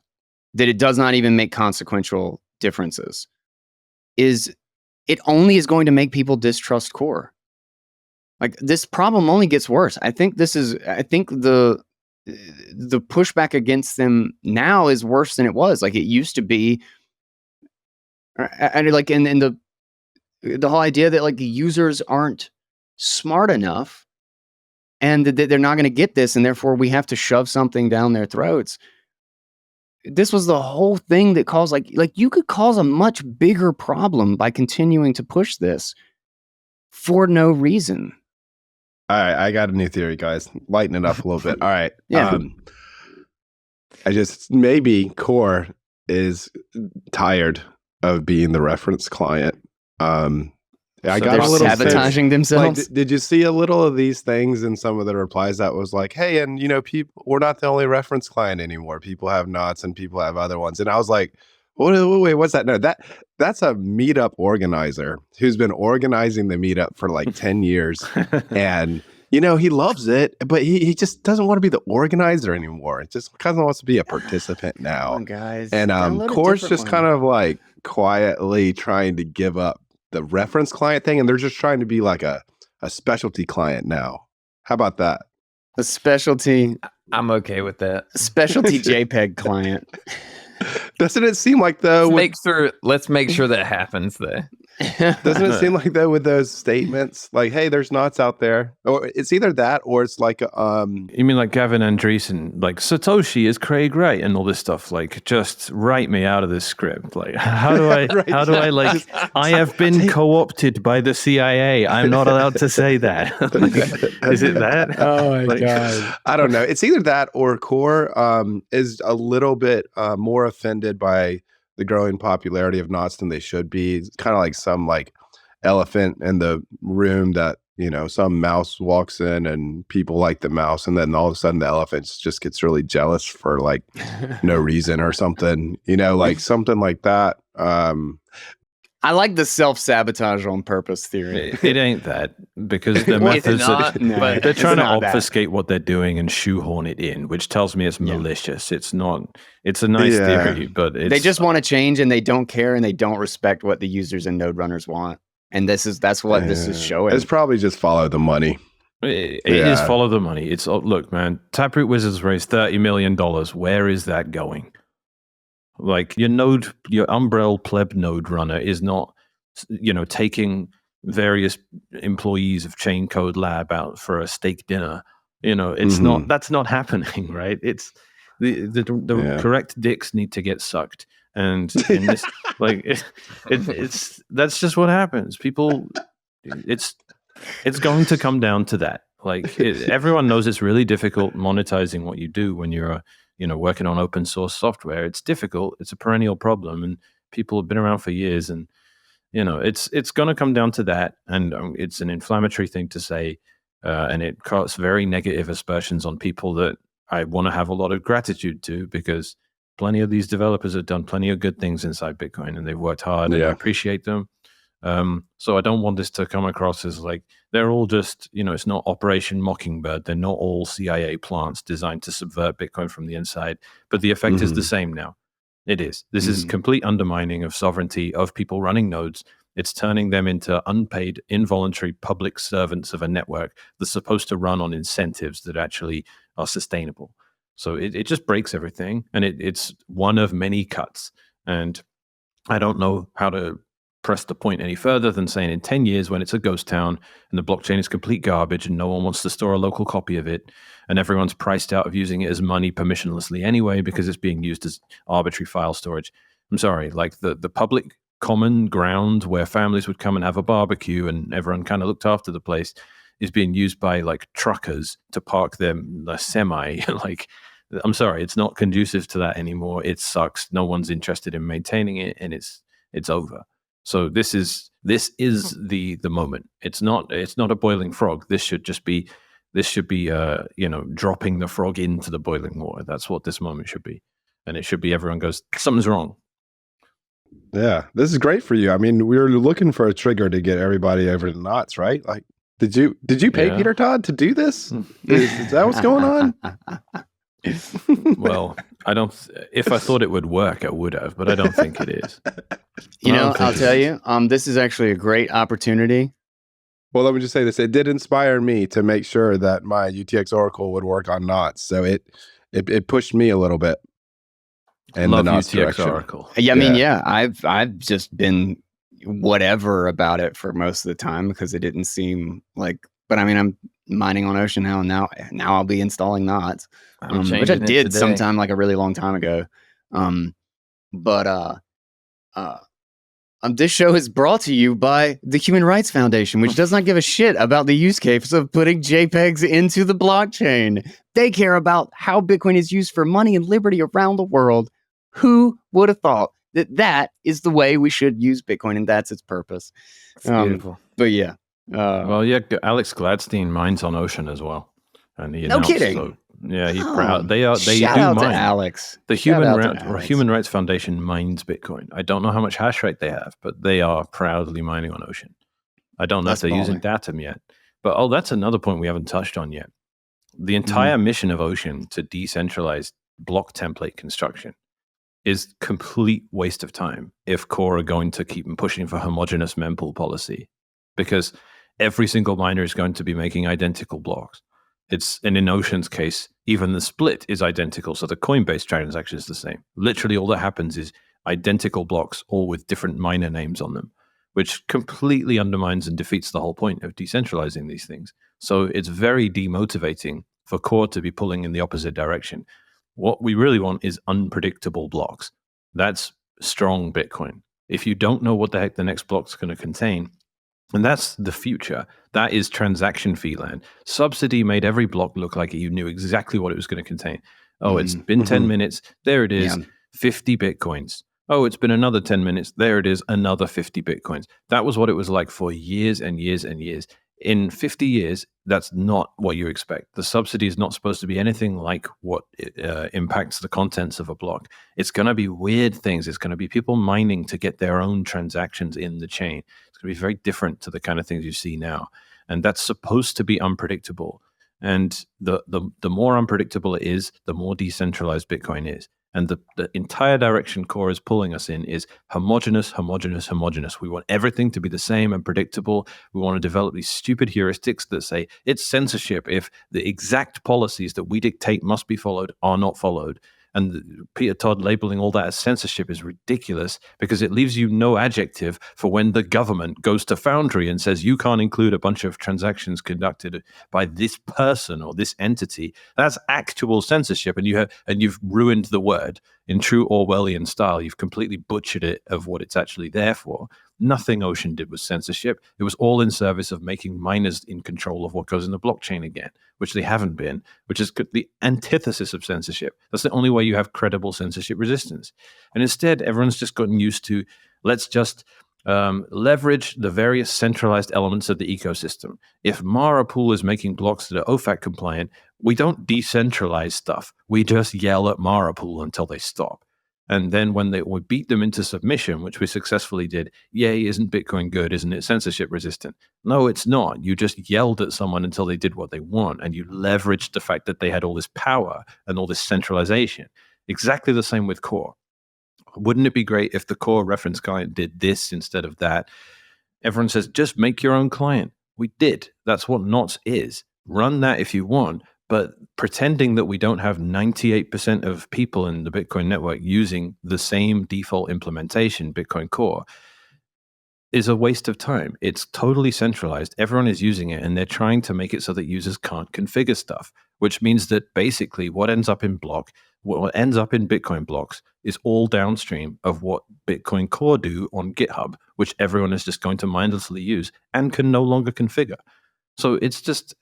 that it does not even make consequential differences it only is going to make people distrust core. Like, this problem only gets worse. I think the pushback against them now is worse than it was. Like, it used to be, and like in the whole idea that like the users aren't smart enough and that they're not going to get this, and therefore we have to shove something down their throats. This was the whole thing that caused like you could cause a much bigger problem by continuing to push this for no reason. All right, I got a new theory, guys. Lighten it up a little bit. All right. Yeah. Maybe Core is tired of being the reference client. I got a little sabotaging themselves. Like, did you see a little of these things in some of the replies that was like, hey, and people, we're not the only reference client anymore. People have knots and people have other ones. And I was like, wait, what's that? No, that's a meetup organizer who's been organizing the meetup for like 10 years. And, he loves it, but he just doesn't want to be the organizer anymore. It just kind of wants to be a participant now. Come on, guys. And Core's just kind of like quietly trying to give up the reference client thing, and they're just trying to be like a specialty client now. How about that? A specialty. I'm okay with that. A specialty JPEG client. Doesn't it seem like though? Let's make sure that happens though. Doesn't it seem like that with those statements? Like, hey, there's knots out there. Or it's either that or it's like You mean like Gavin Andreessen, like Satoshi is Craig Wright and all this stuff? Like, just write me out of this script. Like, how do I, Right. how do I like, I have been co-opted by the CIA. I'm not allowed to say that. Like, is it that? Oh my Like, god. I don't know. It's either that or Core is a little bit more offended by the growing popularity of knots than they should be. It's kind of like some like elephant in the room that, you know, some mouse walks in and people like the mouse, and then all of a sudden the elephant just gets really jealous for like no reason or something, you know, like something like that. I like the self-sabotage on purpose theory. it ain't that, because the Well, it's methods not, No. but they're It's trying to not that. obfuscate what they're doing and shoehorn it in, which tells me it's Yeah. malicious. It's not. It's a nice Yeah. theory, but it's, They just want to change, and they don't care, and they don't respect what the users and node runners want. And that's what this is showing. It's probably just follow the money. It is Yeah. follow the money. It's look, man. Taproot Wizards raised $30 million. Where is that going? Like your Umbrella pleb node runner is not, you know, taking various employees of Chain Code Lab out for a steak dinner. You know, it's not. That's not happening, right? It's the Yeah. correct dicks need to get sucked, and in this, like, it's that's just what happens. People, it's going to come down to that. Like everyone knows it's really difficult monetizing what you do when you're working on open source software. It's difficult. It's a perennial problem, and people have been around for years. And it's going to come down to that. And it's an inflammatory thing to say, and it casts very negative aspersions on people that I want to have a lot of gratitude to, because plenty of these developers have done plenty of good things inside Bitcoin, and they've worked hard, and I appreciate them. So I don't want this to come across as like they're all just, it's not Operation Mockingbird. They're not all CIA plants designed to subvert Bitcoin from the inside, but the effect is the same now. It is. This is complete undermining of sovereignty of people running nodes. It's turning them into unpaid, involuntary public servants of a network that's supposed to run on incentives that actually are sustainable. So it just breaks everything, and it's one of many cuts. And I don't know how to press the point any further than saying in 10 years, when it's a ghost town and the blockchain is complete garbage and no one wants to store a local copy of it, and everyone's priced out of using it as money permissionlessly anyway because it's being used as arbitrary file storage. I'm sorry, like the public common ground where families would come and have a barbecue and everyone kind of looked after the place is being used by like truckers to park their semi. Like, I'm sorry, it's not conducive to that anymore. It sucks. No one's interested in maintaining it, and it's over. So this is the moment. It's not a boiling frog. This should be dropping the frog into the boiling water. That's what this moment should be, and it should be everyone goes, something's wrong. Yeah, this is great for you. I mean, we were looking for a trigger to get everybody over the knots, right? Like, did you pay Peter Todd to do this? Is that what's going on? Well, I don't. If I thought it would work, I would have, but I don't think it is. I'll tell you, this is actually a great opportunity. Well, let me just say this: it did inspire me to make sure that my UTX Oracle would work on knots. So it pushed me a little bit. And love the knots UTX direction. Oracle. Yeah, I mean, I've just been whatever about it for most of the time because it didn't seem like. But I mean, I'm mining on Ocean now, and now I'll be installing knots, which I did sometime like a really long time ago. This show is brought to you by the Human Rights Foundation, which does not give a shit about the use case of putting JPEGs into the blockchain. They care about how Bitcoin is used for money and liberty around the world. Who would have thought that is the way we should use Bitcoin, and that's its purpose? It's beautiful. But yeah. Well, yeah, Alex Gladstein mines on Ocean as well, and he No kidding. So, yeah, he's proud. They shout do out mine. to Alex. The Shout out to Alex. Human Rights Foundation mines Bitcoin. I don't know how much hash rate they have, but they are proudly mining on Ocean. I don't know if they're using Datum yet, but that's another point we haven't touched on yet. The entire mission of Ocean to decentralize block template construction is complete waste of time if Core are going to keep pushing for homogeneous mempool policy, because every single miner is going to be making identical blocks. And in Ocean's case, even the split is identical. So the Coinbase transaction is the same. Literally all that happens is identical blocks, all with different miner names on them, which completely undermines and defeats the whole point of decentralizing these things. So it's very demotivating for core to be pulling in the opposite direction. What we really want is unpredictable blocks. That's strong Bitcoin. If you don't know what the heck the next block's going to contain, and that's the future. That is transaction fee land. Subsidy made every block look like you knew exactly what it was going to contain. Oh, it's been 10 minutes. There it is, 50 Bitcoins. Oh, it's been another 10 minutes. There it is, another 50 Bitcoins. That was what it was like for years and years and years. In 50 years, that's not what you expect. The subsidy is not supposed to be anything like what impacts the contents of a block. It's going to be weird things. It's going to be people mining to get their own transactions in the chain. It's going to be very different to the kind of things you see now. And that's supposed to be unpredictable. And the more unpredictable it is, the more decentralized Bitcoin is. And the entire direction core is pulling us in is homogeneous, homogeneous, homogeneous. We want everything to be the same and predictable. We want to develop these stupid heuristics that say it's censorship if the exact policies that we dictate must be followed are not followed. And Peter Todd labeling all that as censorship is ridiculous because it leaves you no adjective for when the government goes to Foundry and says you can't include a bunch of transactions conducted by this person or this entity. That's actual censorship, and you've ruined the word in true Orwellian style. You've completely butchered it of what it's actually there for. Nothing Ocean did was censorship. It was all in service of making miners in control of what goes in the blockchain again, which they haven't been, which is the antithesis of censorship. That's the only way you have credible censorship resistance. And instead, everyone's just gotten used to, let's just leverage the various centralized elements of the ecosystem. If Mempool is making blocks that are OFAC compliant, we don't decentralize stuff. We just yell at Mempool until they stop. And then when we beat them into submission, which we successfully did, yay, isn't Bitcoin good? Isn't it censorship resistant? No, it's not. You just yelled at someone until they did what they want, and you leveraged the fact that they had all this power and all this centralization. Exactly the same with core. Wouldn't it be great if the core reference client did this instead of that? Everyone says, just make your own client. We did. That's what Knots is. Run that if you want. But pretending that we don't have 98% of people in the Bitcoin network using the same default implementation, Bitcoin Core, is a waste of time. It's totally centralized. Everyone is using it, and they're trying to make it so that users can't configure stuff, which means that basically what ends up in Bitcoin blocks is all downstream of what Bitcoin Core do on GitHub, which everyone is just going to mindlessly use and can no longer configure. So it's just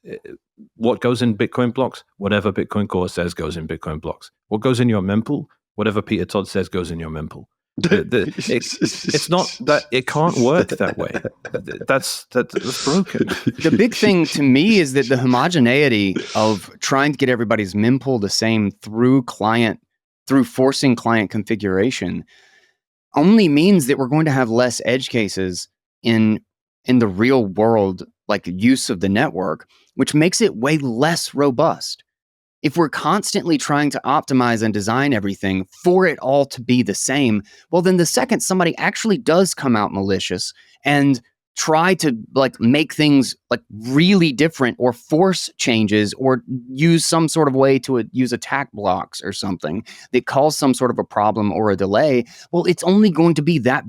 what goes in Bitcoin blocks, whatever Bitcoin Core says goes in Bitcoin blocks. What goes in your mempool, whatever Peter Todd says goes in your mempool. It's not that it can't work that way. That's broken. The big thing to me is that the homogeneity of trying to get everybody's mempool the same through forcing client configuration only means that we're going to have less edge cases in the real world, like use of the network, which makes it way less robust. If we're constantly trying to optimize and design everything for it all to be the same, well, then the second somebody actually does come out malicious and try to make things really different or force changes or use some sort of way to use attack blocks or something that cause some sort of a problem or a delay, well, it's only going to be that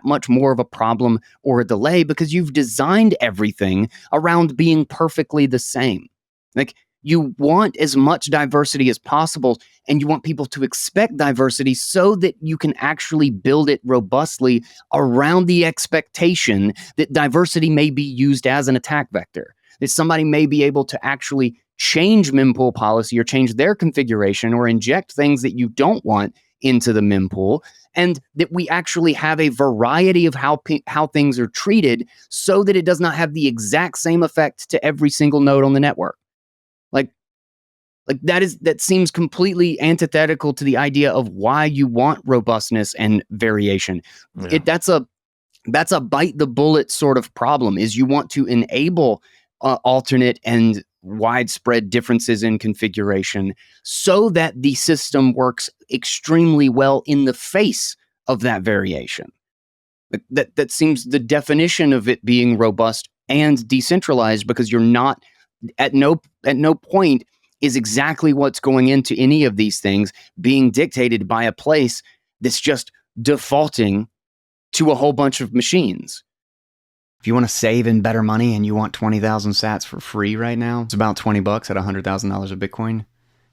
much more of a problem or a delay because you've designed everything around being perfectly the same. You want as much diversity as possible, and you want people to expect diversity so that you can actually build it robustly around the expectation that diversity may be used as an attack vector, that somebody may be able to actually change mempool policy or change their configuration or inject things that you don't want into the mempool, and that we actually have a variety of how things are treated so that it does not have the exact same effect to every single node on the network. That seems completely antithetical to the idea of why you want robustness and variation. Yeah. That's a bite the bullet sort of problem. Is you want to enable alternate and widespread differences in configuration so that the system works extremely well in the face of that variation. That seems the definition of it being robust and decentralized, because you're not at no point is exactly what's going into any of these things being dictated by a place that's just defaulting to a whole bunch of machines. If you want to save in better money and you want 20,000 sats for free right now, it's about $20 at $100,000 of Bitcoin.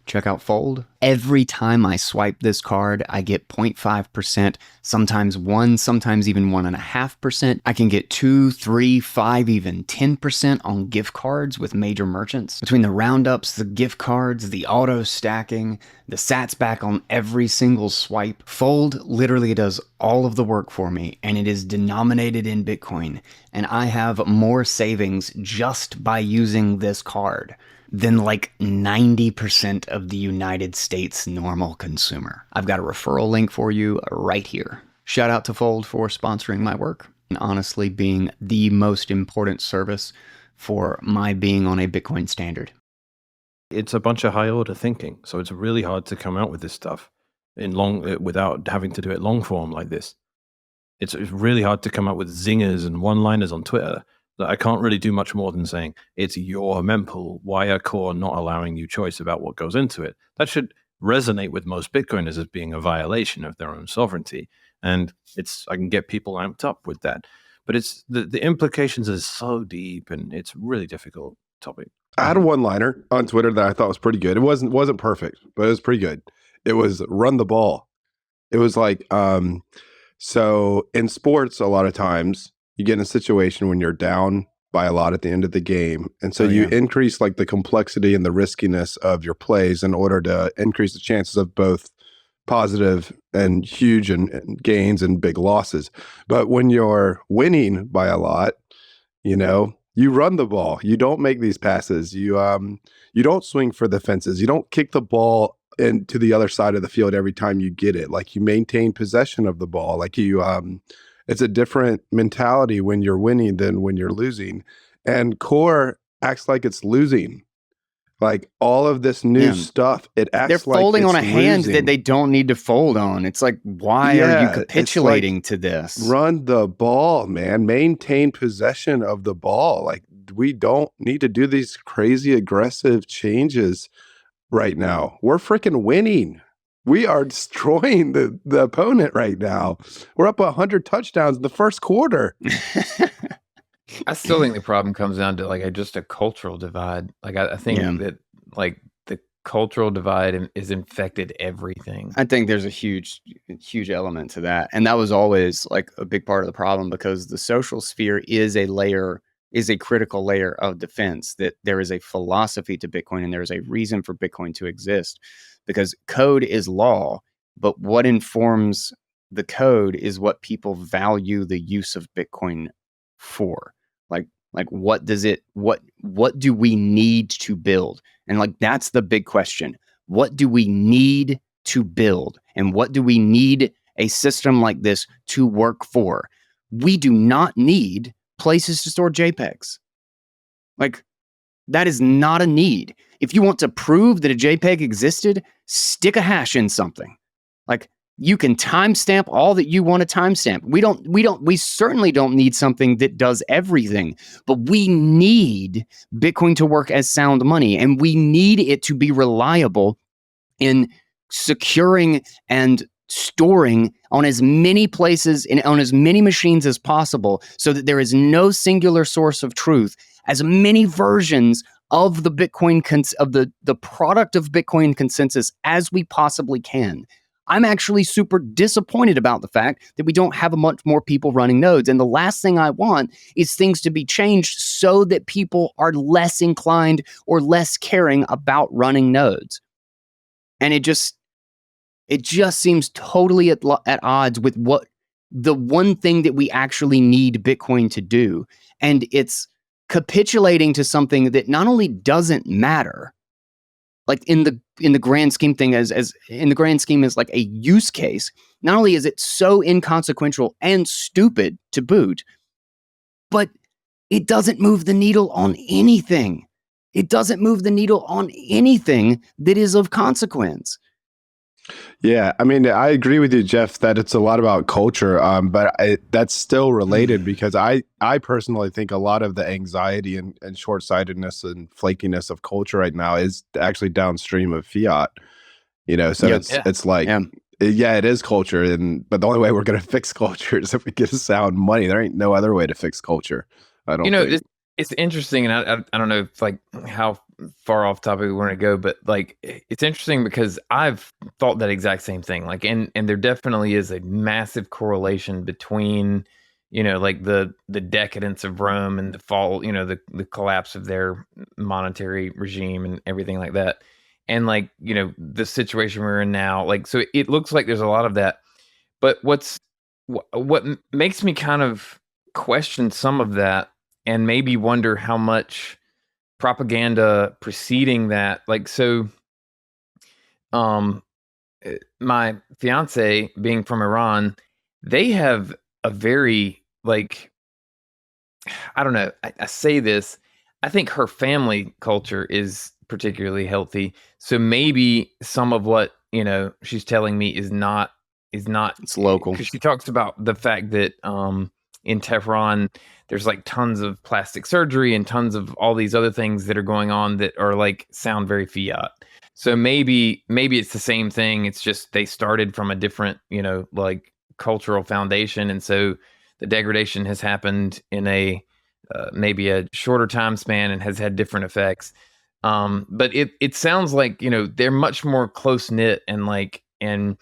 Check out Fold. Every time I swipe this card, I get 0.5%, sometimes 1, sometimes even 1.5%. I can get 2, 3, 5, even 10% on gift cards with major merchants. Between the roundups, the gift cards, the auto stacking, the sats back on every single swipe, Fold literally does all of the work for me, and it is denominated in Bitcoin. And I have more savings just by using this card than like 90% of the United States normal consumer. I've got a referral link for you right here. Shout out to Fold for sponsoring my work and honestly being the most important service for my being on a Bitcoin standard. It's a bunch of high order thinking, so it's really hard to come out with this stuff without having to do it long form like this. It's really hard to come up with zingers and one-liners on Twitter. I can't really do much more than saying, it's your mempool. Why are core not allowing you choice about what goes into it? That should resonate with most Bitcoiners as being a violation of their own sovereignty. And I can get people amped up with that. But it's the implications are so deep, and it's a really difficult topic. I had a one-liner on Twitter that I thought was pretty good. It wasn't perfect, but it was pretty good. It was run the ball. It was like, so in sports, a lot of times, you get in a situation when you're down by a lot at the end of the game. And so you increase like the complexity and the riskiness of your plays in order to increase the chances of both positive and huge and gains and big losses. But when you're winning by a lot, you run the ball. You don't make these passes. You don't swing for the fences. You don't kick the ball into the other side of the field every time you get it. Like you maintain possession of the ball. Like it's a different mentality when you're winning than when you're losing. And core acts like it's losing. Like all of this new stuff, it acts like they're folding it's on a hand losing. that they don't need to fold on. It's like, why are you capitulating to this? Run the ball, man. Maintain possession of the ball. Like we don't need to do these crazy aggressive changes right now. We're freaking winning. We are destroying the opponent right now. We're up 100 touchdowns in the first quarter. I still think the problem comes down to like just a cultural divide. Like I think that like the cultural divide is infected everything. I think there's a huge element to that. And that was always like a big part of the problem, because the social sphere is a critical layer of defense, that there is a philosophy to Bitcoin and there is a reason for Bitcoin to exist, because code is law, but what informs the code is what people value the use of Bitcoin for. Like what do we need to build? And like, that's the big question. What do we need to build? And what do we need a system like this to work for? We do not need places to store JPEGs. Like, that is not a need. If you want to prove that a JPEG existed, stick a hash in something. Like, you can timestamp all that you want to timestamp. We certainly don't need something that does everything, but we need Bitcoin to work as sound money, and we need it to be reliable in securing and storing on as many places and on as many machines as possible, so that there is no singular source of truth, as many versions of the Bitcoin of the product of Bitcoin consensus as we possibly can. I'm actually super disappointed about the fact that we don't have a much more people running nodes. And the last thing I want is things to be changed so that people are less inclined or less caring about running nodes. And it just seems totally at odds with what the one thing that we actually need Bitcoin to do. And it's capitulating to something that not only doesn't matter, like in the grand scheme thing, as in the grand scheme is like a use case. Not only is it so inconsequential and stupid to boot, but it doesn't move the needle on anything. It doesn't move the needle on anything that is of consequence. Yeah, I mean, I agree with you, Jeff, that it's a lot about culture, but that's still related because I personally think a lot of the anxiety and short-sightedness and flakiness of culture right now is actually downstream of fiat. So it's like Yeah, it is culture, but the only way we're going to fix culture is if we get sound money. There ain't no other way to fix culture. I don't think. It's interesting, and I don't know if like how far off topic we want to go, but like it's interesting because I've thought that exact same thing. Like, and there definitely is a massive correlation between, like the decadence of Rome and the fall, the collapse of their monetary regime and everything like that, and like the situation we're in now. Like, so it looks like there's a lot of that, but what makes me kind of question some of that and maybe wonder how much propaganda preceding that, like, so my fiance being from Iran, they have a very, like, I don't know, I say this, I think her family culture is particularly healthy, so maybe some of what she's telling me is not It's local. because she talks about the fact that in Tehran there's like tons of plastic surgery and tons of all these other things that are going on that are like sound very fiat. So maybe it's the same thing. It's just they started from a different, like cultural foundation, and so the degradation has happened in a maybe a shorter time span and has had different effects. But it sounds like they're much more close knit and like and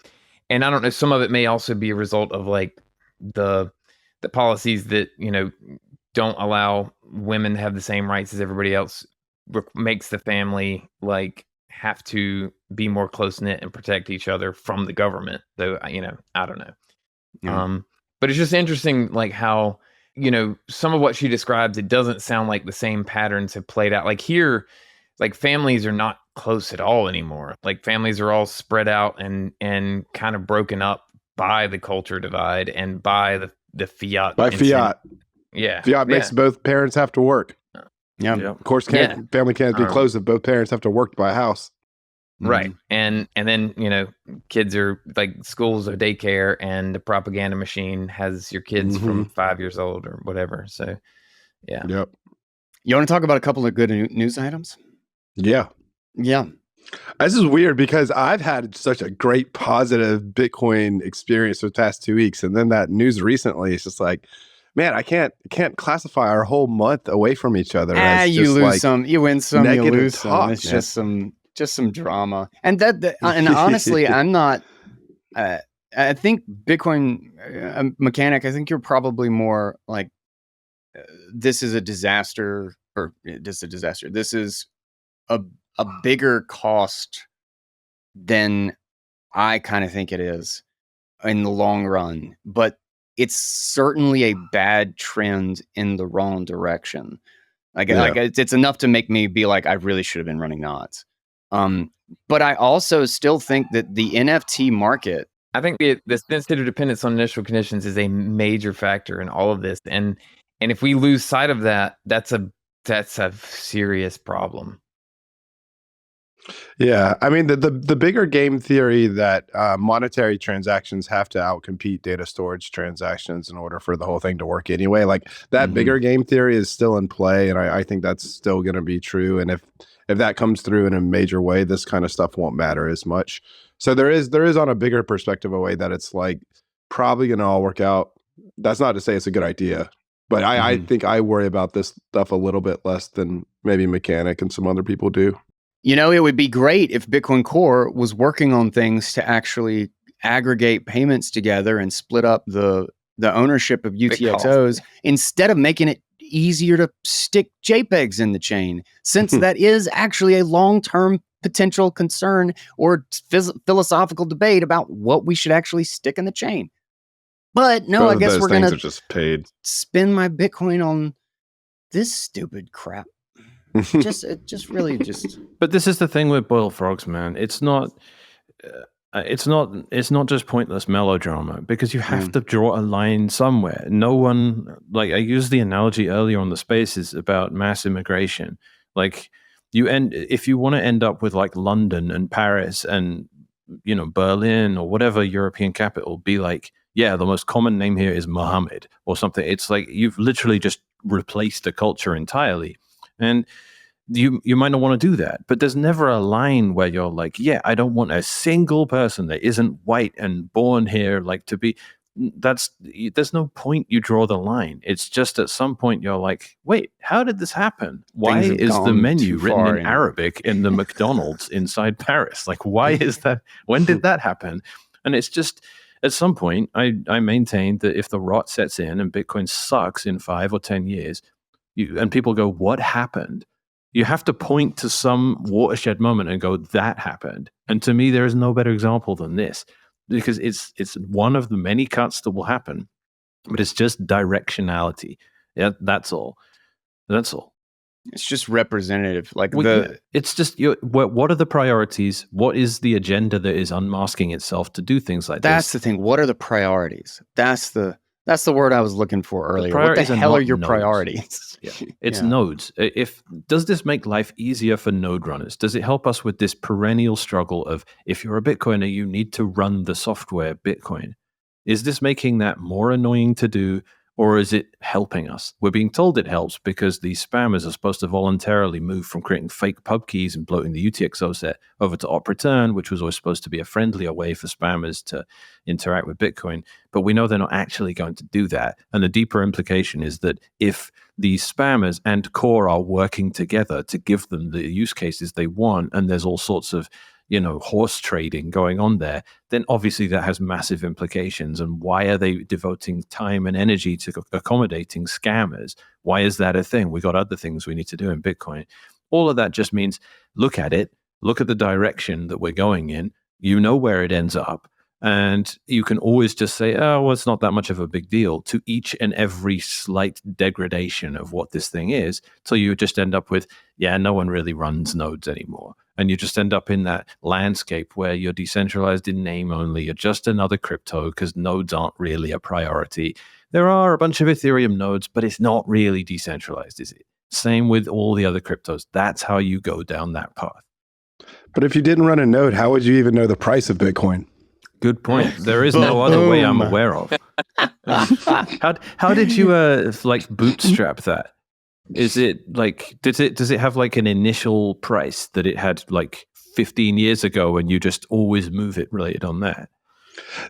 I don't know. Some of it may also be a result of like the policies that don't allow women to have the same rights as everybody else, makes the family like have to be more close knit and protect each other from the government. Though I don't know. Yeah. But it's just interesting, like how some of what she describes, it doesn't sound like the same patterns have played out. Like here, like families are not close at all anymore. Like families are all spread out and kind of broken up by the culture divide and by the fiat. By fiat. Yeah. Fiat makes both parents have to work. Yeah. Yeah. Of course, family can't be close if both parents have to work to buy a house. Right. And then, kids are like schools or daycare, and the propaganda machine has your kids from 5 years old or whatever. So, yeah. Yep. You want to talk about a couple of good news items? Yeah. Yeah. This is weird because I've had such a great positive Bitcoin experience for the past 2 weeks. And then that news recently is just like, man, I can't classify our whole month away from each other. As you just lose like some, you win some, you lose some. It's man. just some drama. And and honestly, I'm not, I think Bitcoin mechanic, I think you're probably more like, this is a disaster, or just a disaster. This is a bigger cost than I kind of think it is in the long run, but it's certainly a bad trend in the wrong direction. Like it's enough to make me be like, I really should have been running knots. But I also still think that the NFT market, I think the sensitive dependence on initial conditions is a major factor in all of this, and if we lose sight of that, that's a serious problem. Yeah, I mean the bigger game theory that monetary transactions have to outcompete data storage transactions in order for the whole thing to work anyway. Like that bigger game theory is still in play, and I think that's still going to be true. And if that comes through in a major way, this kind of stuff won't matter as much. So there is on a bigger perspective a way that it's like probably going to all work out. That's not to say it's a good idea, but I think I worry about this stuff a little bit less than maybe Mechanic and some other people do. it would be great if Bitcoin Core was working on things to actually aggregate payments together and split up the ownership of UTXOs instead of making it easier to stick JPEGs in the chain, since that is actually a long-term potential concern or philosophical debate about what we should actually stick in the chain. But no, I guess we're going to just paid. Spend my Bitcoin on this stupid crap. But this is the thing with boiled frogs, man. It's not just pointless melodrama, because you have to draw a line somewhere. No one, like I used the analogy earlier on the spaces about mass immigration. Like if you want to end up with like London and Paris and Berlin or whatever European capital, be like, yeah, the most common name here is Mohammed or something. It's like you've literally just replaced the culture entirely. And you might not want to do that, but there's never a line where you're like, yeah, I don't want a single person that isn't white and born here like to be. There's no point you draw the line. It's just at some point you're like, wait, how did this happen? Why Things have is the gone menu too written far in Arabic in the McDonald's inside Paris? Like, why is that? When did that happen? And it's just, at some point, I maintain that if the rot sets in and Bitcoin sucks in 5 or 10 years, and people go, what happened? You have to point to some watershed moment and go, that happened. And to me, there is no better example than this, because it's one of the many cuts that will happen, but it's just directionality. Yeah, that's all. That's all. It's just representative. Like it's just what are the priorities? What is the agenda that is unmasking itself to do things like this? That's the thing. What are the priorities? That's the word I was looking for earlier. What the priorities are hell are not your nodes. priorities? Yeah. It's nodes. Does this make life easier for node runners? Does it help us with this perennial struggle of, if you're a Bitcoiner, you need to run the software Bitcoin? Is this making that more annoying to do, or is it helping us? We're being told it helps because these spammers are supposed to voluntarily move from creating fake pub keys and bloating the UTXO set over to op return, which was always supposed to be a friendlier way for spammers to interact with Bitcoin. But we know they're not actually going to do that. And the deeper implication is that if these spammers and core are working together to give them the use cases they want, and there's all sorts of horse trading going on there, then obviously that has massive implications. And why are they devoting time and energy to accommodating scammers? Why is that a thing? We got other things we need to do in Bitcoin. All of that just means look at it, look at the direction that we're going in, where it ends up. And you can always just say, oh, well, it's not that much of a big deal to each and every slight degradation of what this thing is, till you just end up with, no one really runs nodes anymore. And you just end up in that landscape where you're decentralized in name only. You're just another crypto because nodes aren't really a priority. There are a bunch of Ethereum nodes, but it's not really decentralized, is it? Same with all the other cryptos. That's how you go down that path. But if you didn't run a node, how would you even know the price of Bitcoin? Good point. There is no other way I'm aware of. How did you bootstrap that? Is it like, does it have like an initial price that it had like 15 years ago and you just always move it related on that?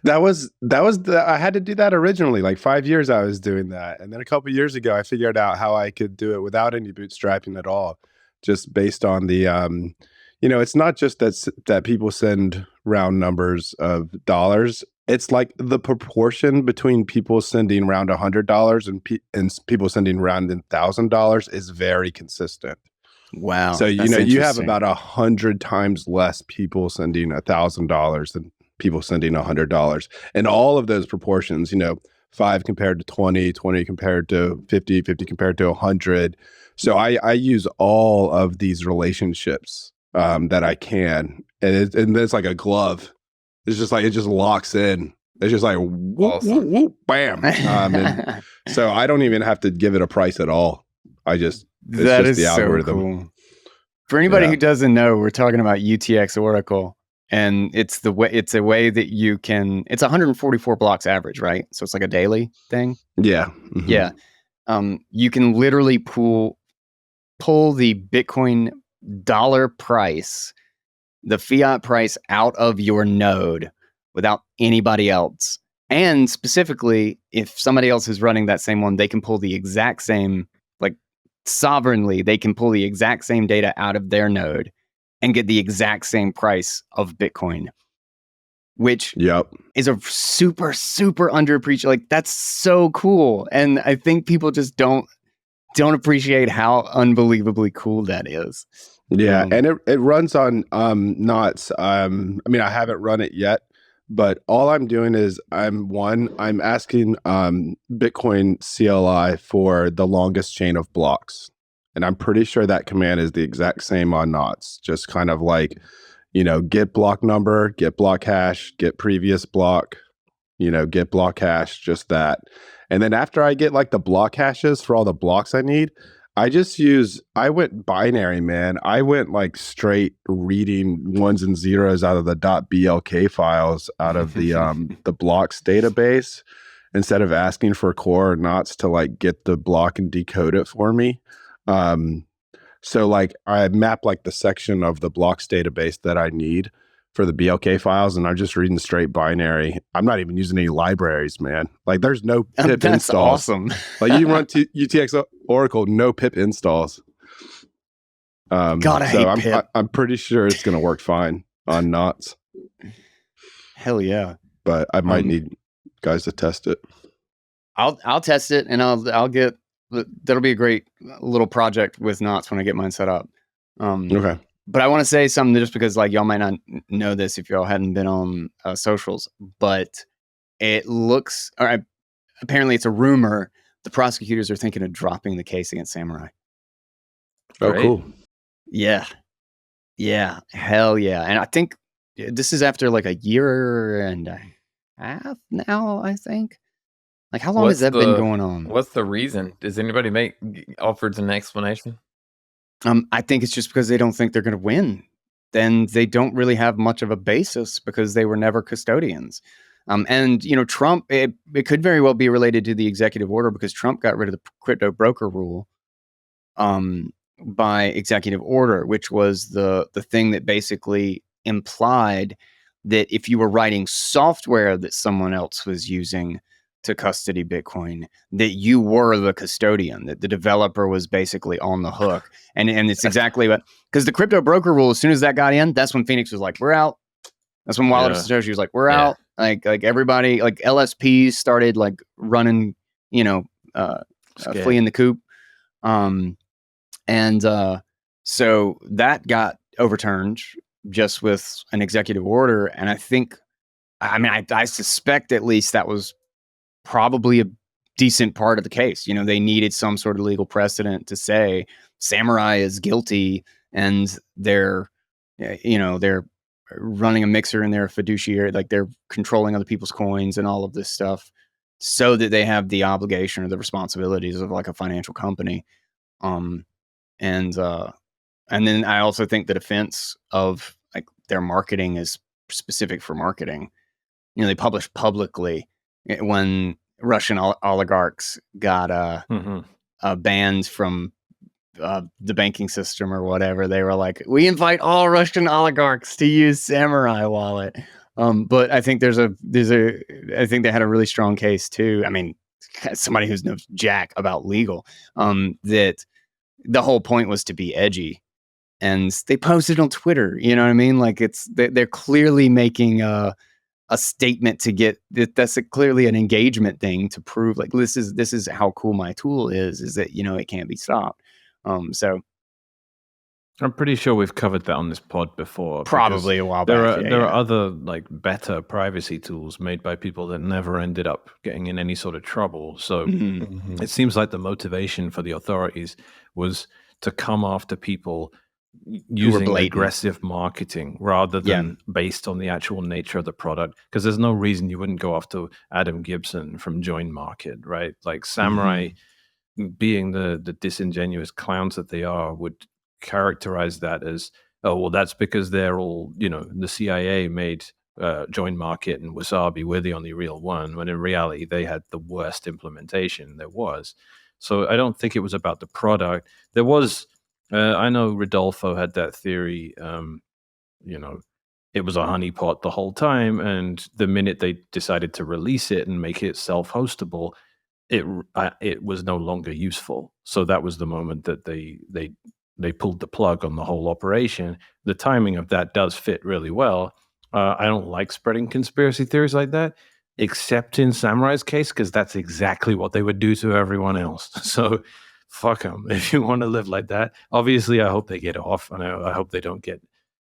I had to do that originally. Like 5 years I was doing that. And then a couple of years ago, I figured out how I could do it without any bootstrapping at all, just based on the, it's not just that people send round numbers of dollars. It's like the proportion between people sending around $100 and people sending around $1,000 is very consistent. Wow. So, you have about 100 times less people sending $1,000 than people sending $100. And all of those proportions, 5 compared to 20, 20 compared to 50, 50 compared to 100. So I use all of these relationships that I can. And it's like a glove. It's just like, it just locks in. It's just like, whoop, whoop, whoop, bam. And so I don't even have to give it a price at all. That is the algorithm. So cool. For anybody who doesn't know, we're talking about UTX Oracle, and it's a way that you can, it's 144 blocks average, right? So it's like a daily thing. Yeah. Mm-hmm. Yeah. You can literally pull the Bitcoin dollar price, the fiat price, out of your node without anybody else. And specifically, if somebody else is running that same one, they can pull the exact same, like sovereignly, they can pull the exact same data out of their node and get the exact same price of Bitcoin, which is a super, super underappreciated. Like, that's so cool. And I think people just don't appreciate how unbelievably cool that is. Yeah, and it runs on knots. I haven't run it yet, but all I'm doing is I'm asking Bitcoin CLI for the longest chain of blocks. And I'm pretty sure that command is the exact same on knots. Just kind of like, get block number, get block hash, get previous block, get block hash, just that. And then after I get like the block hashes for all the blocks I need, I went binary, man. I went like straight reading ones and zeros out of the .blk files out of the blocks database, instead of asking for core or knots to like get the block and decode it for me. So like I map like the section of the blocks database that I need for the BLK files, and I'm just reading straight binary. I'm not even using any libraries, man. Like there's no pip That's installs. awesome. Like you run UTX Oracle, no pip installs. God, I hate pip. I'm pretty sure it's going to work fine on knots. Hell yeah. But I might need guys to test it. I'll test it, and I'll get. That'll be a great little project with knots when I get mine set up. Okay. But I want to say something just because like y'all might not know this if y'all hadn't been on socials, but it looks. Apparently, it's a rumor. The prosecutors are thinking of dropping the case against Samurai. Oh, Great. cool. Yeah. Hell yeah. And I think this is after like a year and a half now, I think. Like, how long has that been going on? What's the reason? Does anybody offered an explanation? I think it's just because they don't think they're going to win. Then they don't really have much of a basis because they were never custodians. And, Trump, it could very well be related to the executive order because Trump got rid of the crypto broker rule by executive order, which was the thing that basically implied that if you were writing software that someone else was using to custody Bitcoin, that you were the custodian, that the developer was basically on the hook. And it's exactly what, because the crypto broker rule, as soon as that got in, that's when Phoenix was like, we're out. That's when Wallet of Satoshi was like, we're out. Like everybody, like LSPs started like running, fleeing the coop. So that got overturned just with an executive order. And I suspect at least that was probably a decent part of the case. They needed some sort of legal precedent to say Samurai is guilty and they're running a mixer in their fiduciary, like they're controlling other people's coins and all of this stuff so that they have the obligation or the responsibilities of like a financial company. And then I also think the defense of like their marketing is specific for marketing. They published publicly when Russian oligarchs got banned from the banking system or whatever. They were like, we invite all Russian oligarchs to use Samurai Wallet. But I think I think they had a really strong case too. I mean, somebody who's knows jack about legal, that the whole point was to be edgy. And they posted on Twitter, you know what I mean? Like they're clearly making a statement to get that's clearly an engagement thing to prove like this is how cool my tool is that it can't be stopped. So I'm pretty sure we've covered that on this pod before. Probably a while back. There are other like better privacy tools made by people that never ended up getting in any sort of trouble. So it seems like the motivation for the authorities was to come after people using aggressive marketing rather than based on the actual nature of the product. Because there's no reason you wouldn't go after Adam Gibson from Join Market, right? Like Samurai, being the disingenuous clowns that they are, would characterize that as, oh, well, that's because they're all, the CIA made Join Market and Wasabi, we're the only real one, when in reality they had the worst implementation there was. So I don't think it was about the product. There was, I know Rodolfo had that theory, it was a honeypot the whole time, and the minute they decided to release it and make it self-hostable, it was no longer useful. So that was the moment that they pulled the plug on the whole operation. The timing of that does fit really well. I don't like spreading conspiracy theories like that, except in Samurai's case, because that's exactly what they would do to everyone else. So fuck them. If you want to live like that, obviously, I hope they get off, and I hope they don't get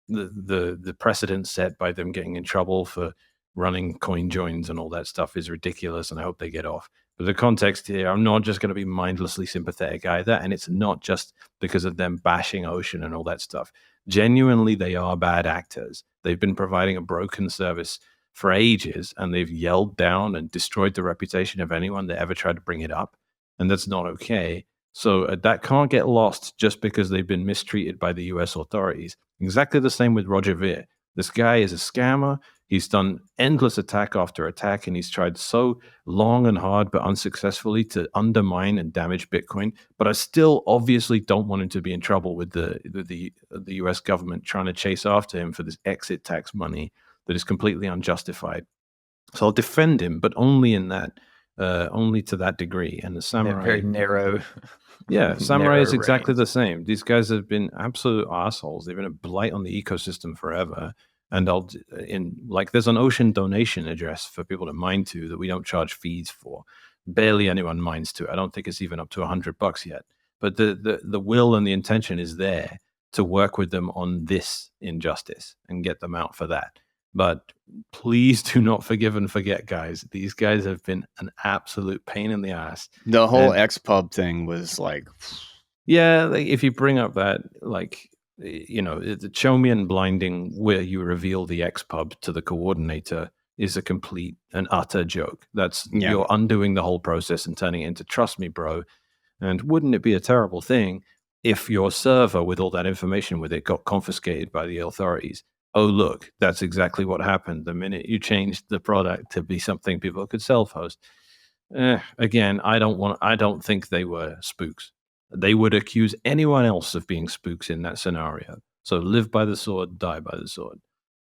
the precedent set by them getting in trouble for running coin joins and all that stuff is ridiculous, and I hope they get off. But the context here, I'm not just going to be mindlessly sympathetic either, and it's not just because of them bashing Ocean and all that stuff. Genuinely, they are bad actors. They've been providing a broken service for ages, and they've yelled down and destroyed the reputation of anyone that ever tried to bring it up, and that's not okay. So that can't get lost just because they've been mistreated by the US authorities. Exactly the same with Roger Ver. This guy is a scammer. He's done endless attack after attack, and he's tried so long and hard, but unsuccessfully, to undermine and damage Bitcoin. But I still obviously don't want him to be in trouble with the U.S. government trying to chase after him for this exit tax money that is completely unjustified. So I'll defend him, but only in that, only to that degree. And the samurai, very narrow. yeah, samurai is narrow exactly range. the same. These guys have been absolute assholes. They've been a blight on the ecosystem forever. And there's an ocean donation address for people to mine to that we don't charge fees for. Barely anyone mines to. I don't think it's even up to $100 yet. But the will and the intention is there to work with them on this injustice and get them out for that. But please do not forgive and forget, guys. These guys have been an absolute pain in the ass. The whole XPub thing was like, yeah, like if you bring up that, like, you know, the Chomian blinding where you reveal the XPub to the coordinator is a complete and utter joke. You're undoing the whole process and turning it into, trust me, bro. And wouldn't it be a terrible thing if your server with all that information with it got confiscated by the authorities? Oh, look, that's exactly what happened the minute you changed the product to be something people could self-host. Again, I don't think they were spooks. They would accuse anyone else of being spooks in that scenario. So live by the sword, die by the sword.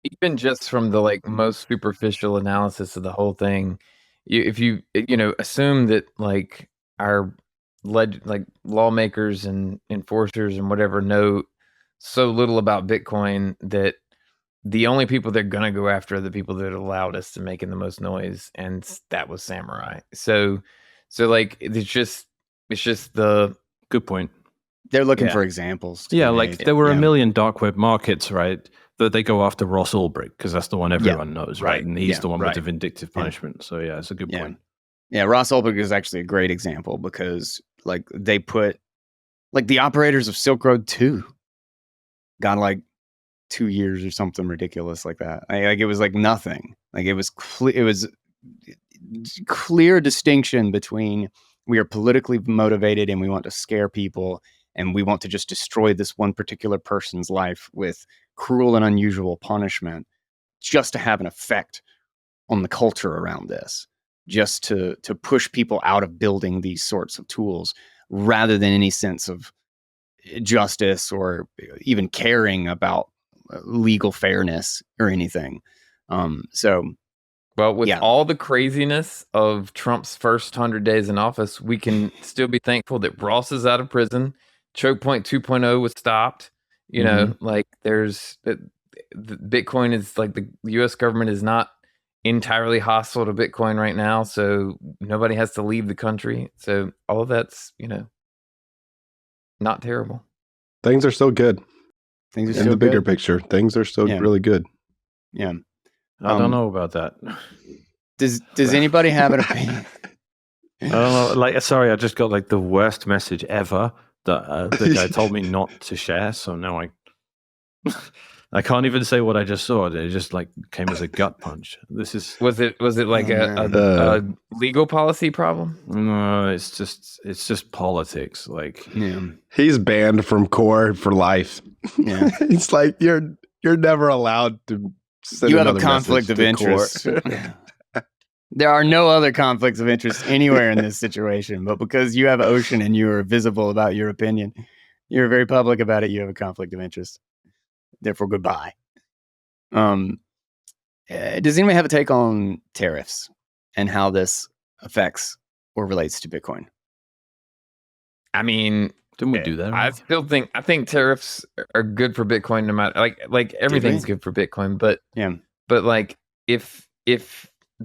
Even just from the like most superficial analysis of the whole thing, if you assume that like our lawmakers and enforcers and whatever know so little about Bitcoin that the only people they're gonna go after are the people that are the loudest and making the most noise, and that was Samurai. So like it's just the good point. They're looking for examples. Yeah, like there were a million dark web markets, right? That they go after Ross Ulbricht because that's the one everyone knows, right? And he's the one with the vindictive punishment. So yeah, it's a good point. Yeah, Ross Ulbricht is actually a great example because like they put like the operators of Silk Road 2 got like 2 years or something ridiculous like that. Like it was like nothing. Like it was clear distinction between we are politically motivated and we want to scare people and we want to just destroy this one particular person's life with cruel and unusual punishment just to have an effect on the culture around this, just to push people out of building these sorts of tools rather than any sense of justice or even caring about legal fairness or anything. Well, with all the craziness of Trump's first 100 days in office, we can still be thankful that Ross is out of prison. Choke point 2.0 was stopped. You know, like there's the Bitcoin is like the U.S. government is not entirely hostile to Bitcoin right now, so nobody has to leave the country. So all of that's, not terrible. Things are so good. Things are in so the bigger good. picture. Things are still really good. Yeah. I don't know about that. Does anybody have an opinion? I don't know. Like, sorry, I just got like the worst message ever that the guy told me not to share. So now I can't even say what I just saw. It just like came as a gut punch. Was it like a legal policy problem? No, it's just politics. Like, he's banned from Core for life. Yeah, it's like you're never allowed to. You have a conflict of interest. There are no other conflicts of interest anywhere in this situation, but because you have Ocean and you are visible about your opinion, you're very public about it, you have a conflict of interest. Therefore, goodbye. Does anybody have a take on tariffs and how this affects or relates to Bitcoin? I mean, didn't we do that? I think tariffs are good for Bitcoin no matter like everything's good for Bitcoin, but like if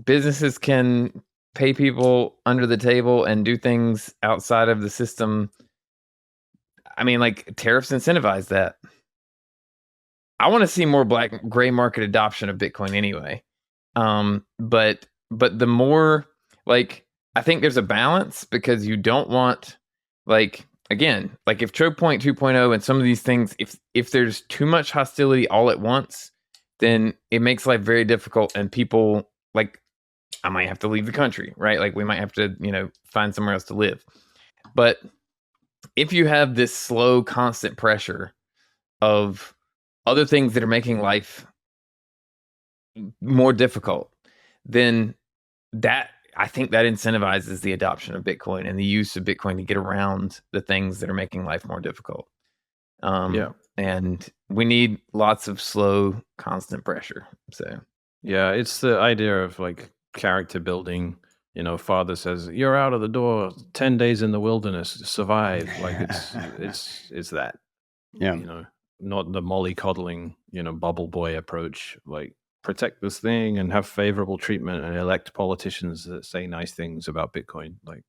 businesses can pay people under the table and do things outside of the system, I mean, like tariffs incentivize that. I want to see more gray market adoption of Bitcoin anyway. But the more like, I think there's a balance because you don't want like, again, like if choke point 2.0 and some of these things, if there's too much hostility all at once, then it makes life very difficult and people like, I might have to leave the country, right? Like we might have to, find somewhere else to live. But if you have this slow, constant pressure of other things that are making life, more difficult, then I think that incentivizes the adoption of Bitcoin and the use of Bitcoin to get around the things that are making life more difficult. And we need lots of slow, constant pressure. So yeah, it's the idea of like character building. Father says, "You're out of the door. 10 days in the wilderness, survive." Like it's that. Yeah. Not the mollycoddling, bubble boy approach. Like, protect this thing and have favorable treatment and elect politicians that say nice things about Bitcoin. Like,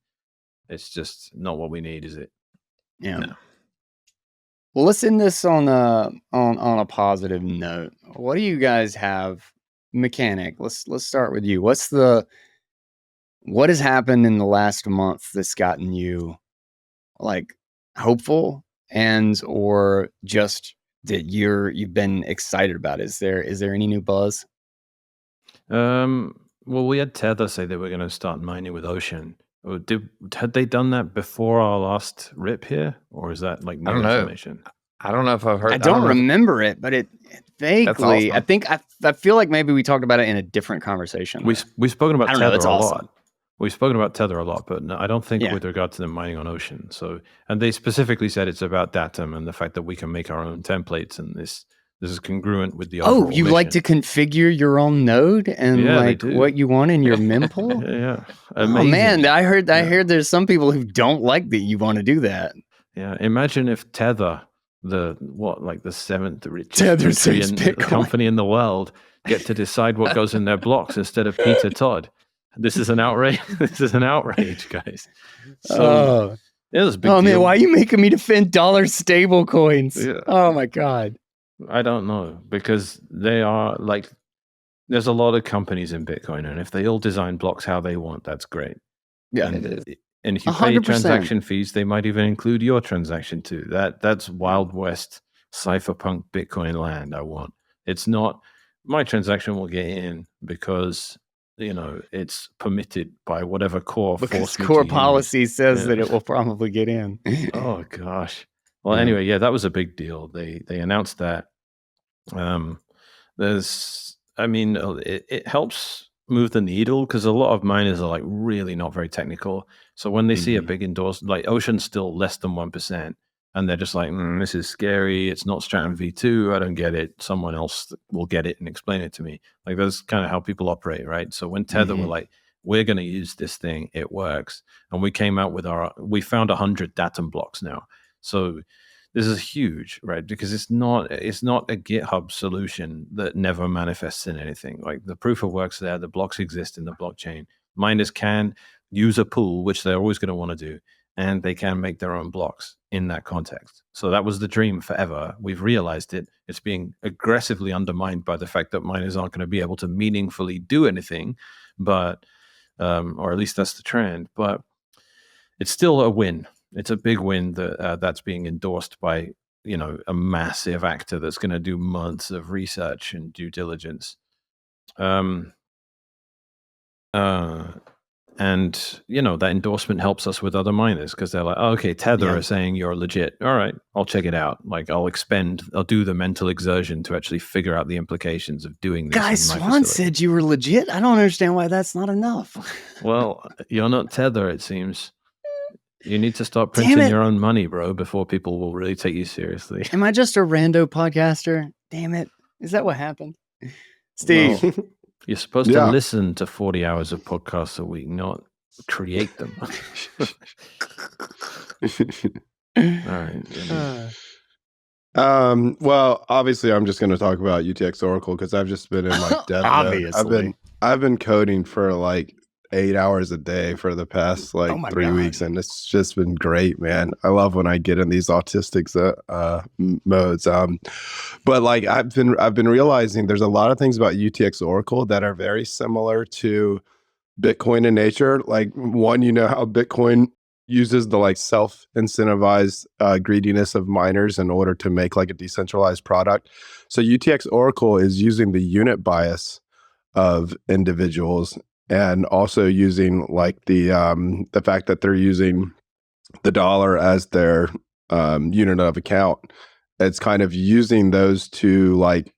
it's just not what we need, is it? Yeah. No. Well, let's end this on a positive note. What do you guys have, Mechanic? Let's start with you. What has happened in the last month that's gotten you like hopeful or just that you've been excited about? Is there any new buzz? Well, we had Tether say they were going to start mining with Ocean. Had they done that before our last rip here, or is that like new information? I don't know if I've heard. I don't remember it, but it vaguely. Awesome. I think I feel like maybe we talked about it in a different conversation. We've spoken about Tether a awesome. lot. We've spoken about Tether a lot, but no, I don't think with regard to them mining on Ocean. So, and they specifically said it's about Datum and the fact that we can make our own templates, and this is congruent with the overall you mission. like to configure your own node and what you want in your mempool? Yeah. Amazing. Oh man, I heard there's some people who don't like that you want to do that. Yeah, imagine if Tether, the seventh richest company in the world, get to decide what goes in their blocks instead of Peter Todd. This is an outrage. This is an outrage, guys. So it was a big deal. Man, why are you making me defend dollar stable coins? Yeah. Oh my God. I don't know, because they are like, there's a lot of companies in Bitcoin, and if they all design blocks how they want, that's great. Yeah. And if you pay 100%. Transaction fees, they might even include your transaction too. That's Wild West cypherpunk Bitcoin land I want. It's not, my transaction will get in because it's permitted by whatever core because core policy says that it will probably get in. Oh gosh. Well, anyway, that was a big deal. They announced that. It helps move the needle because a lot of miners are like really not very technical. So when they see a big endorsement, like Ocean's still less than 1%, and they're just like, this is scary. It's not Stratton V2. I don't get it. Someone else will get it and explain it to me. Like, that's kind of how people operate, right? So when Tether were like, we're going to use this thing, it works. And we came out with we found 100 Datum blocks now. So this is huge, right? Because it's not a GitHub solution that never manifests in anything. Like, the proof of work's there, the blocks exist in the blockchain. Miners can use a pool, which they're always going to want to do, and they can make their own blocks in that context. So that was the dream forever. We've realized it. It's being aggressively undermined by the fact that miners aren't going to be able to meaningfully do anything, but or at least that's the trend. But it's still a win. It's a big win that that's being endorsed by a massive actor that's going to do months of research and due diligence. And that endorsement helps us with other miners because they're like, oh, okay, Tether are saying you're legit. All right, I'll check it out. Like, I'll do the mental exertion to actually figure out the implications of doing this. Guy Swann said you were legit. I don't understand why that's not enough. Well, you're not Tether, it seems. You need to start printing your own money, bro, before people will really take you seriously. Am I just a rando podcaster? Damn it. Is that what happened? Steve. Well, you're supposed to listen to 40 hours of podcasts a week, not create them. All right. Well, obviously, I'm just going to talk about UTX Oracle because I've just been in like dev. Obviously. I've been coding for like 8 hours a day for the past 3 weeks, and it's just been great, man. I love when I get in these autistic modes. But like I've been realizing there's a lot of things about UTX Oracle that are very similar to Bitcoin in nature. Like, one, how Bitcoin uses the like self-incentivized greediness of miners in order to make like a decentralized product. So UTX Oracle is using the unit bias of individuals, and also using like the fact that they're using the dollar as their unit of account. It's kind of using those to like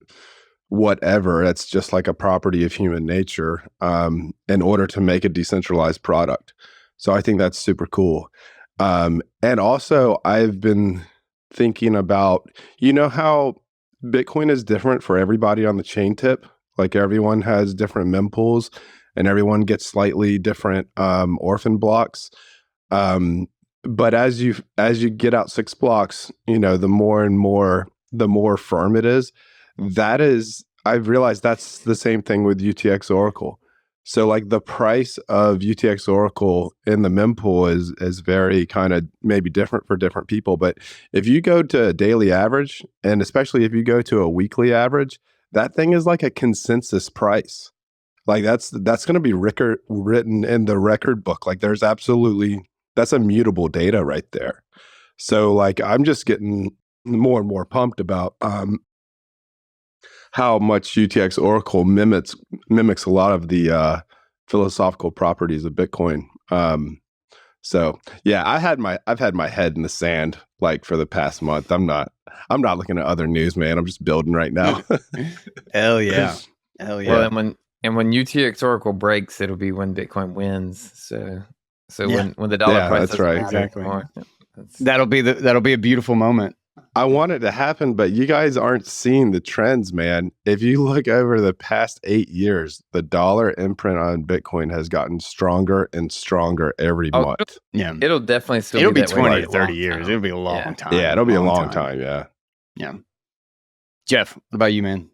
whatever. That's just like a property of human nature in order to make a decentralized product. So I think that's super cool. And also, I've been thinking about, how Bitcoin is different for everybody on the chain tip. Like everyone has different mempools, and everyone gets slightly different orphan blocks. But as you get out 6 blocks, the more firm it is. I've realized that's the same thing with UTX Oracle. So like the price of UTX Oracle in the mempool is very kind of maybe different for different people. But if you go to a daily average, and especially if you go to a weekly average, that thing is like a consensus price. Like that's going to be written in the record book. Like that's immutable data right there. So like I'm just getting more and more pumped about how much UTX Oracle mimics a lot of the philosophical properties of Bitcoin. So yeah, I've had my head in the sand like for the past month. I'm not looking at other news, man. I'm just building right now. Hell yeah. Hell yeah. Well, and when UTX Oracle breaks, it'll be when Bitcoin wins. So Yeah. when the dollar price that's right. Exactly. anymore, That'll be a beautiful moment. I want it to happen, but you guys aren't seeing the trends, man. If you look over the past 8 years, the dollar imprint on Bitcoin has gotten stronger and stronger every month. Yeah. it'll definitely still It'll be that way 20 for to a 30 long years. time. It'll be a long time. Yeah, it'll be a long time. Yeah. Yeah. Jeff, what about you, man?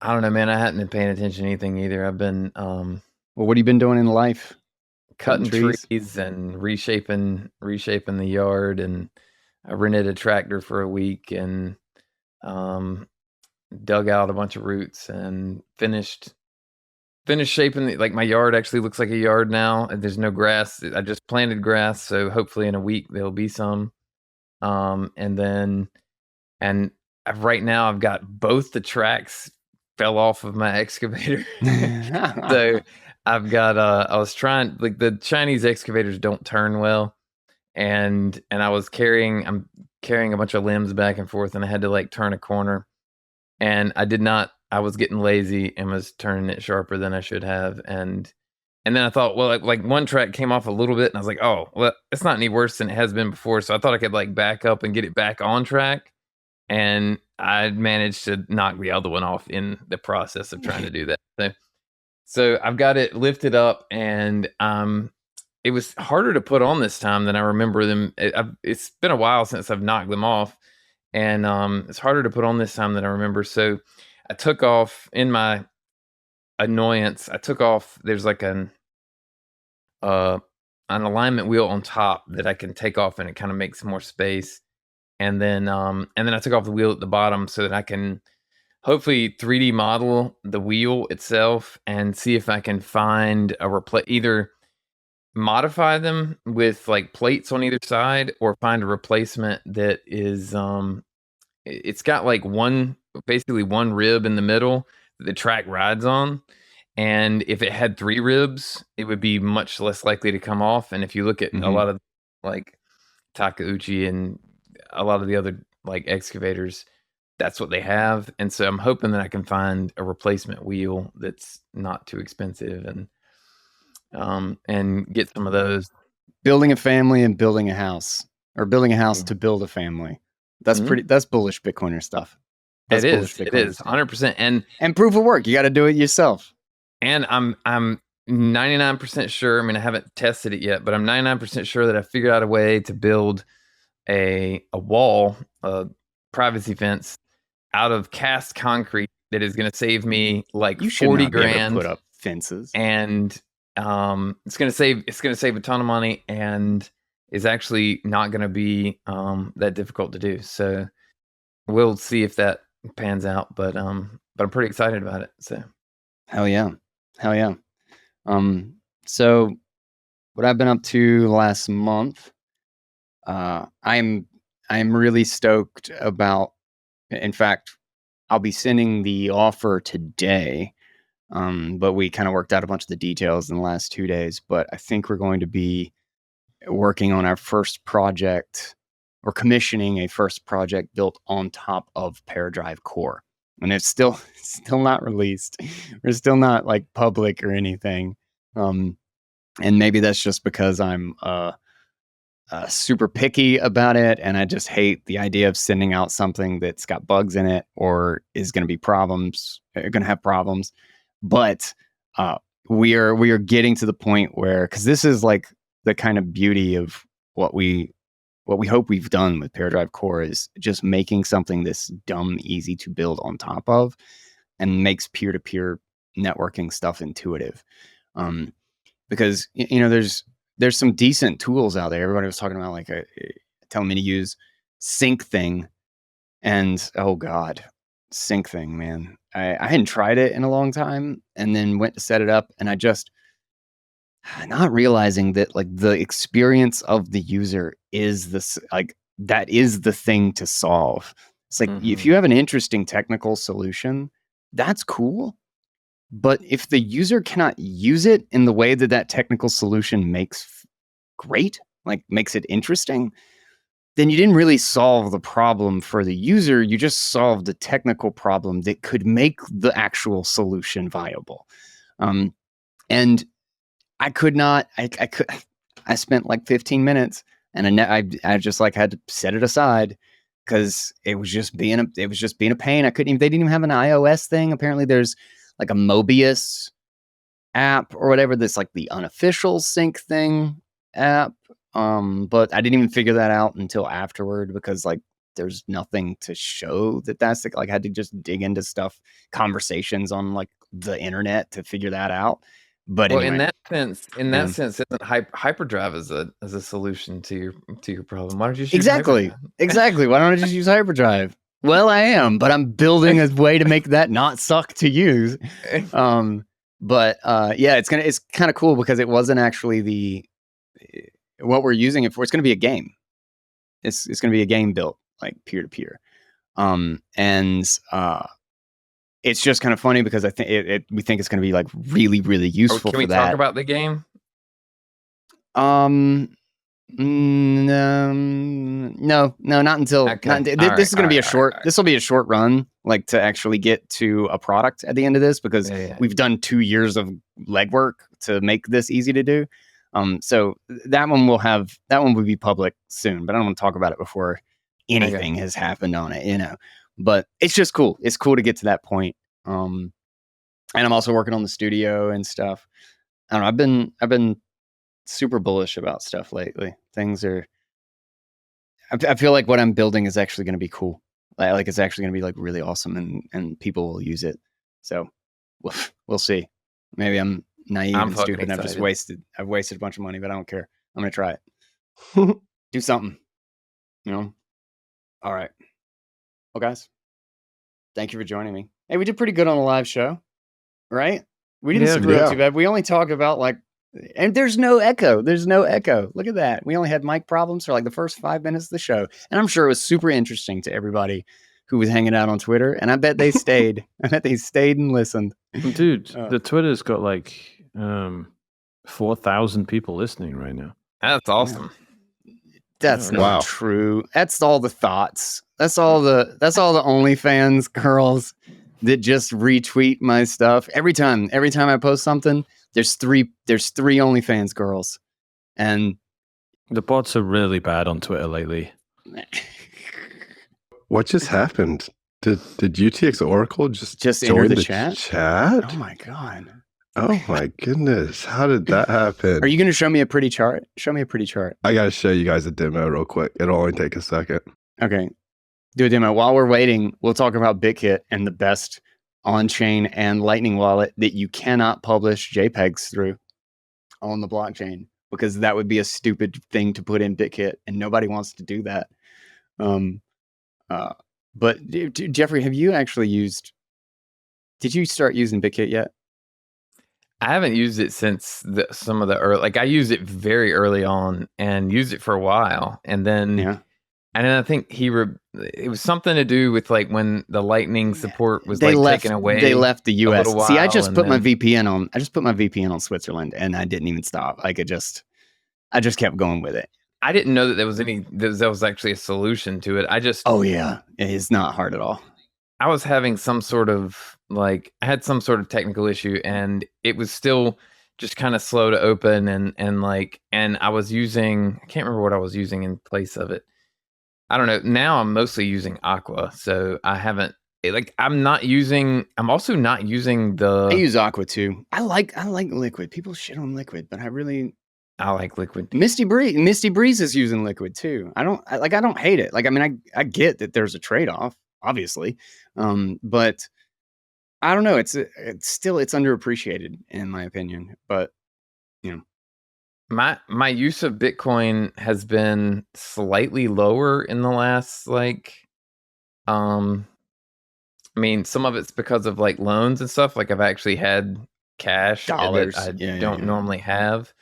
I don't know, man. I hadn't been paying attention to anything either. I've been Well, what have you been doing in life? cutting trees? trees and reshaping the yard, and I rented a tractor for a week and dug out a bunch of roots and finished shaping like my yard actually looks like a yard now. There's no grass. I just planted grass, so hopefully in a week there'll be some. Right now I've got both the tracks fell off of my excavator. So I've got I was trying, like, the Chinese excavators don't turn well, and I'm carrying a bunch of limbs back and forth, and I had to like turn a corner, and I was getting lazy and was turning it sharper than I should have, and then I thought, well, like one track came off a little bit, and I was like, oh, well, it's not any worse than it has been before, so I thought I could like back up and get it back on track, and I managed to knock the other one off in the process of trying to do that. So I've got it lifted up, and it was harder to put on this time than I remember them. It's been a while since I've knocked them off, and it's harder to put on this time than I remember. So I took off, in my annoyance, there's like an alignment wheel on top that I can take off, and it kind of makes more space. And then I took off the wheel at the bottom so that I can hopefully 3D model the wheel itself and see if I can find either modify them with like plates on either side, or find a replacement that is it's got like basically one rib in the middle that the track rides on. And if it had 3 ribs, it would be much less likely to come off. And if you look at a lot of like Takeuchi and a lot of the other like excavators, that's what they have. And so I'm hoping that I can find a replacement wheel that's not too expensive, and get some of those. Building a family and building a house, or building a house to build a family. That's that's bullish Bitcoiner stuff. That's it bullish is Bitcoiner stuff. 100%. And proof of work. You got to do it yourself. And I'm 99% sure. I mean, I haven't tested it yet, but I'm 99% sure that I figured out a way to build a wall, a privacy fence, out of cast concrete that is going to save me like You should 40 not be able to grand. put up fences. And it's going to save a ton of money, and is actually not going to be that difficult to do. So we'll see if that pans out, but I'm pretty excited about it. So Hell yeah. So what I've been up to last month, I'm really stoked about. In fact, I'll be sending the offer today, but we kind of worked out a bunch of the details in the last 2 days. But I think we're going to be working on our first project, or commissioning a first project built on top of ParaDrive Core. and it's still not released. We're still not like public or anything. And maybe that's just because I'm super picky about it, and I just hate the idea of sending out something that's got bugs in it or is going to be going to have problems. But we are getting to the point where, because this is like the kind of beauty of what we hope we've done with Paradrive Core, is just making something this dumb easy to build on top of, and makes peer-to-peer networking stuff intuitive. Because there's some decent tools out there. Everybody was talking about like telling me to use Sync Thing, and oh god, Sync Thing, man. I hadn't tried it in a long time, and then went to set it up, and I just not realizing that like the experience of the user is that is the thing to solve. It's like, if you have an interesting technical solution, that's cool. But if the user cannot use it in the way that technical solution makes great, like makes it interesting, then you didn't really solve the problem for the user. You just solved the technical problem that could make the actual solution viable. And I could not. I spent like 15 minutes, and I just like had to set it aside because it was just being a pain. They didn't even have an iOS thing. Apparently, there's like a Mobius app or whatever that's like the unofficial Sync Thing app. But I didn't even figure that out until afterward, because like there's nothing to show that's like I had to just dig into conversations on like the internet to figure that out. But well, anyway, in that sense, isn't hyperdrive as a solution to your problem? Why don't you just exactly why don't I just use hyperdrive? Well, I am, but I'm building a way to make that not suck to use. But yeah, it's kind of cool, because it wasn't actually what we're using it for. It's going to be a game. It's going to be a game built like peer to peer. And it's just kind of funny because I think we think it's going to be like really, really useful. Can we talk about the game? No, not until. Okay. This is going to be a short. This will be a short run, like to actually get to a product at the end of this, because we've done 2 years of legwork to make this easy to do. So that one will be public soon, but I don't want to talk about it before anything has happened on it, But it's just cool. It's cool to get to that point. And I'm also working on the studio and stuff. I don't know. I've been super bullish about stuff lately. I feel like what I'm building is actually going to be cool. Like it's actually going to be like really awesome, and people will use it. So we'll see. Maybe I'm naive and stupid, and I've wasted a bunch of money, but I don't care. I'm going to try it. Do something, All right. Well, guys, thank you for joining me. Hey, we did pretty good on the live show, right? We didn't screw up too bad. We only talked about and there's no echo. Look at that. We only had mic problems for like the first 5 minutes of the show. And I'm sure it was super interesting to everybody who was hanging out on Twitter. And I bet they stayed. And listened. Dude, the Twitter's got like 4,000 people listening right now. That's awesome. That's not true. That's all the thoughts. That's all the OnlyFans girls that just retweet my stuff. Every time I post something, there's three OnlyFans girls. And the bots are really bad on Twitter lately. What just happened? Did UTX Oracle just enter the chat? Chat? Oh my god. Oh my goodness. How did that happen? Are you going to show me a pretty chart? Show me a pretty chart. I got to show you guys a demo real quick. It'll only take a second. Okay. Do a demo. While we're waiting, we'll talk about BitKit and the best on-chain and Lightning wallet that you cannot publish JPEGs through on the blockchain, because that would be a stupid thing to put in BitKit, and nobody wants to do that. But Jeffrey, have you actually did you start using BitKit yet? I haven't used it since some of the early, like I used it very early on and used it for a while. And then, and then I think it was something to do with like when the Lightning support was taken away. They left the US. See, I just put my VPN on. I just put my VPN on Switzerland, and I didn't even stop. Like I just kept going with it. I didn't know that there was actually a solution to it. Oh yeah, it is not hard at all. I was having some sort of I had some sort of technical issue, and it was still just kind of slow to open, and I was using, I can't remember what I was using in place of it. I don't know. Now I'm mostly using Aqua, so I haven't I'm also not using I the. use Aqua too. I like Liquid. People shit on Liquid, but I like Liquid. Misty Breeze is using Liquid too. I don't hate it. Like, I mean, I get that there's a trade-off, obviously. But I don't know. It's underappreciated in my opinion, but you know. My use of Bitcoin has been slightly lower in the last I mean, some of it's because of loans and stuff. I've actually had cash Dollars. that I don't normally have.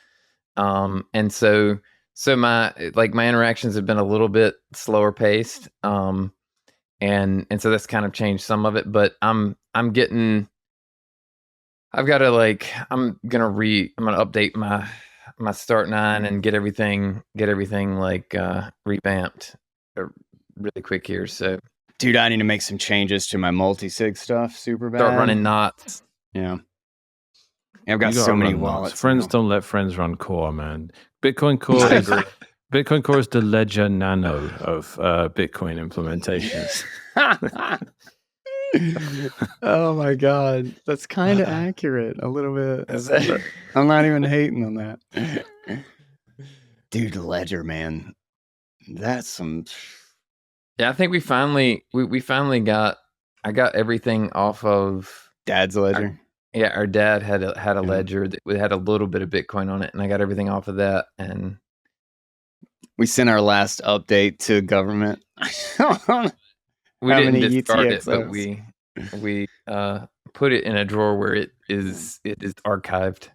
And so my my interactions have been a little bit slower paced. And so that's kind of changed some of it, but I'm gonna update my start 9 and get everything revamped really quick here. So dude, I need to make some changes to my multisig stuff super bad. Start running knots. Yeah. I've got so many wallets. Friends don't let friends run Core, man. Bitcoin Core is Bitcoin Core is the Ledger Nano of Bitcoin implementations. Oh my god, that's kind of accurate a little bit. I'm not even hating on that. Dude, Ledger, man. That's some. Yeah, I think we finally got. I got everything off of Dad's Ledger. Our dad had a ledger that had a little bit of Bitcoin on it, and I got everything off of that. And we sent our last update to government. We didn't discard it, but we put it in a drawer where it is archived.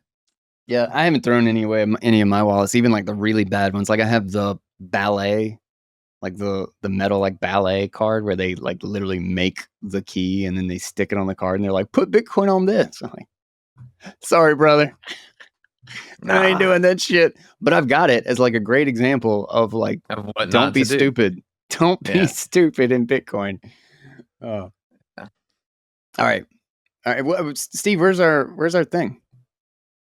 Yeah, I haven't thrown any of my wallets, even the really bad ones. I have the ballet, the metal ballet card where they literally make the key and then they stick it on the card and they're like, put Bitcoin on this. I'm like, sorry, brother. I ain't doing that shit. But I've got it as a great example of don't be stupid. Don't be stupid in Bitcoin. Oh. Yeah. All right. Well, Steve, where's our thing?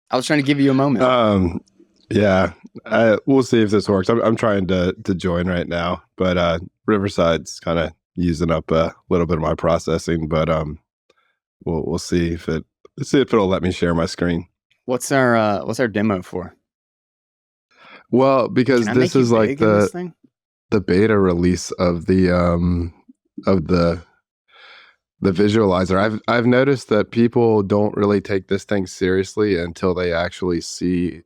I was trying to give you a moment. Yeah. We'll see if this works. I'm trying to join right now, but Riverside's kind of using up a little bit of my processing, but we'll see if it'll let me share my screen. What's our demo for? Well, because this is the beta release of the visualizer. I've noticed that people don't really take this thing seriously until they actually see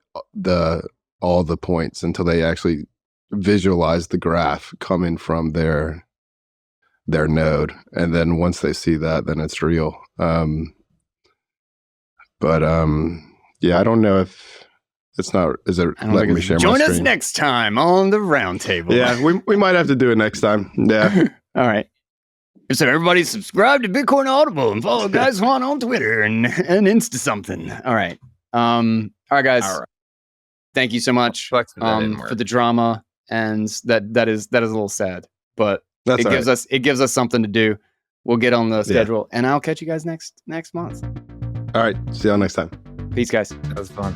all the points, until they actually visualize the graph coming from their node, and then once they see that, then it's real. Yeah, I don't know if it's not. Is it letting me share my screen? Join us next time on the Roundtable. Yeah, we might have to do it next time. Yeah. All right. So everybody subscribe to Bitcoin Audible and follow Guy Swann on Twitter and Insta something. All right. All right, guys. All right. Thank you so much for the drama, and that is a little sad, but it gives us something to do. We'll get on the schedule, and I'll catch you guys next month. All right. See y'all next time. Peace, guys. That was fun.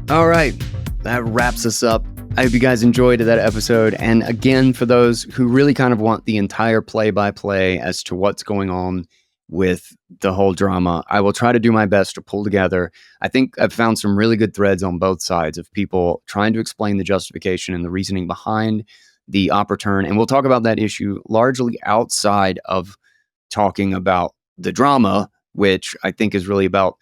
All right. That wraps us up. I hope you guys enjoyed that episode. And again, for those who really kind of want the entire play-by-play as to what's going on with the whole drama, I will try to do my best to pull together. I think I've found some really good threads on both sides of people trying to explain the justification and the reasoning behind the op return. And we'll talk about that issue largely outside of talking about the drama, which I think is really about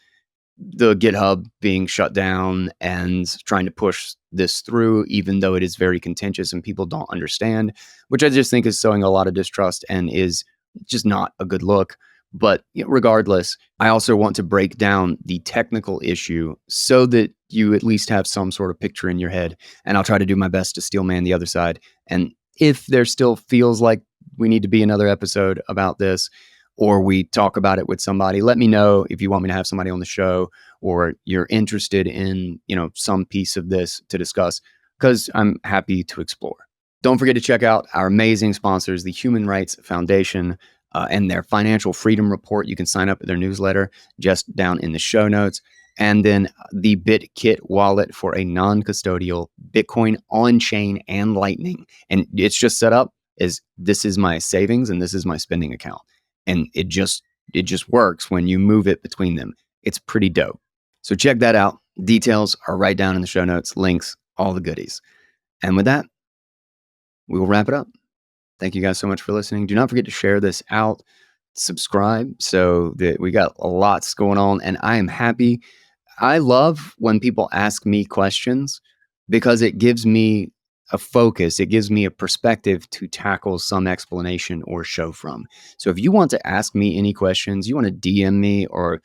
the GitHub being shut down and trying to push this through, even though it is very contentious and people don't understand, which I just think is sowing a lot of distrust and is just not a good look. But regardless, I also want to break down the technical issue so that you at least have some sort of picture in your head. And I'll try to do my best to steel man the other side. And if there still feels like we need to be another episode about this, or we talk about it with somebody, let me know if you want me to have somebody on the show, or you're interested in, some piece of this to discuss, because I'm happy to explore. Don't forget to check out our amazing sponsors, the Human Rights Foundation, and their Financial Freedom Report. You can sign up at their newsletter just down in the show notes. And then the BitKit wallet for a non-custodial Bitcoin on-chain and Lightning. And it's just set up as this is my savings and this is my spending account. And it just works when you move it between them. It's pretty dope. So check that out. Details are right down in the show notes, links, all the goodies. And with that, we will wrap it up. Thank you guys so much for listening. Do not forget to share this out, subscribe, so that we got lots going on. And I am happy. I love when people ask me questions because it gives me a focus. It gives me a perspective to tackle some explanation or show from. So if you want to ask me any questions, you want to DM me or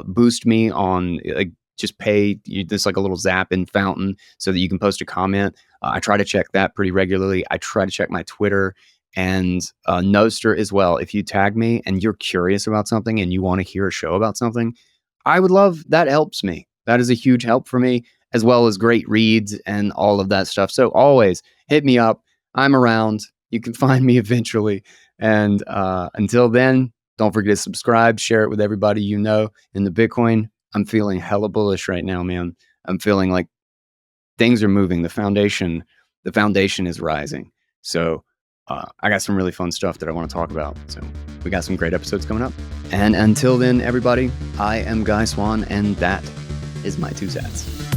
boost me on, like, just pay this like a little Zappin fountain so that you can post a comment. I try to check that pretty regularly. I try to check my Twitter and Noster as well. If you tag me and you're curious about something and you want to hear a show about something, I would love that. Helps me. That is a huge help for me, as well as great reads and all of that stuff. So always hit me up. I'm around. You can find me eventually. And until then, don't forget to subscribe, share it with everybody you know in the Bitcoin. I'm feeling hella bullish right now, man. I'm feeling like things are moving. The foundation is rising. So I got some really fun stuff that I want to talk about. So we got some great episodes coming up. And until then, everybody, I am Guy Swann, and that is my 2 cents.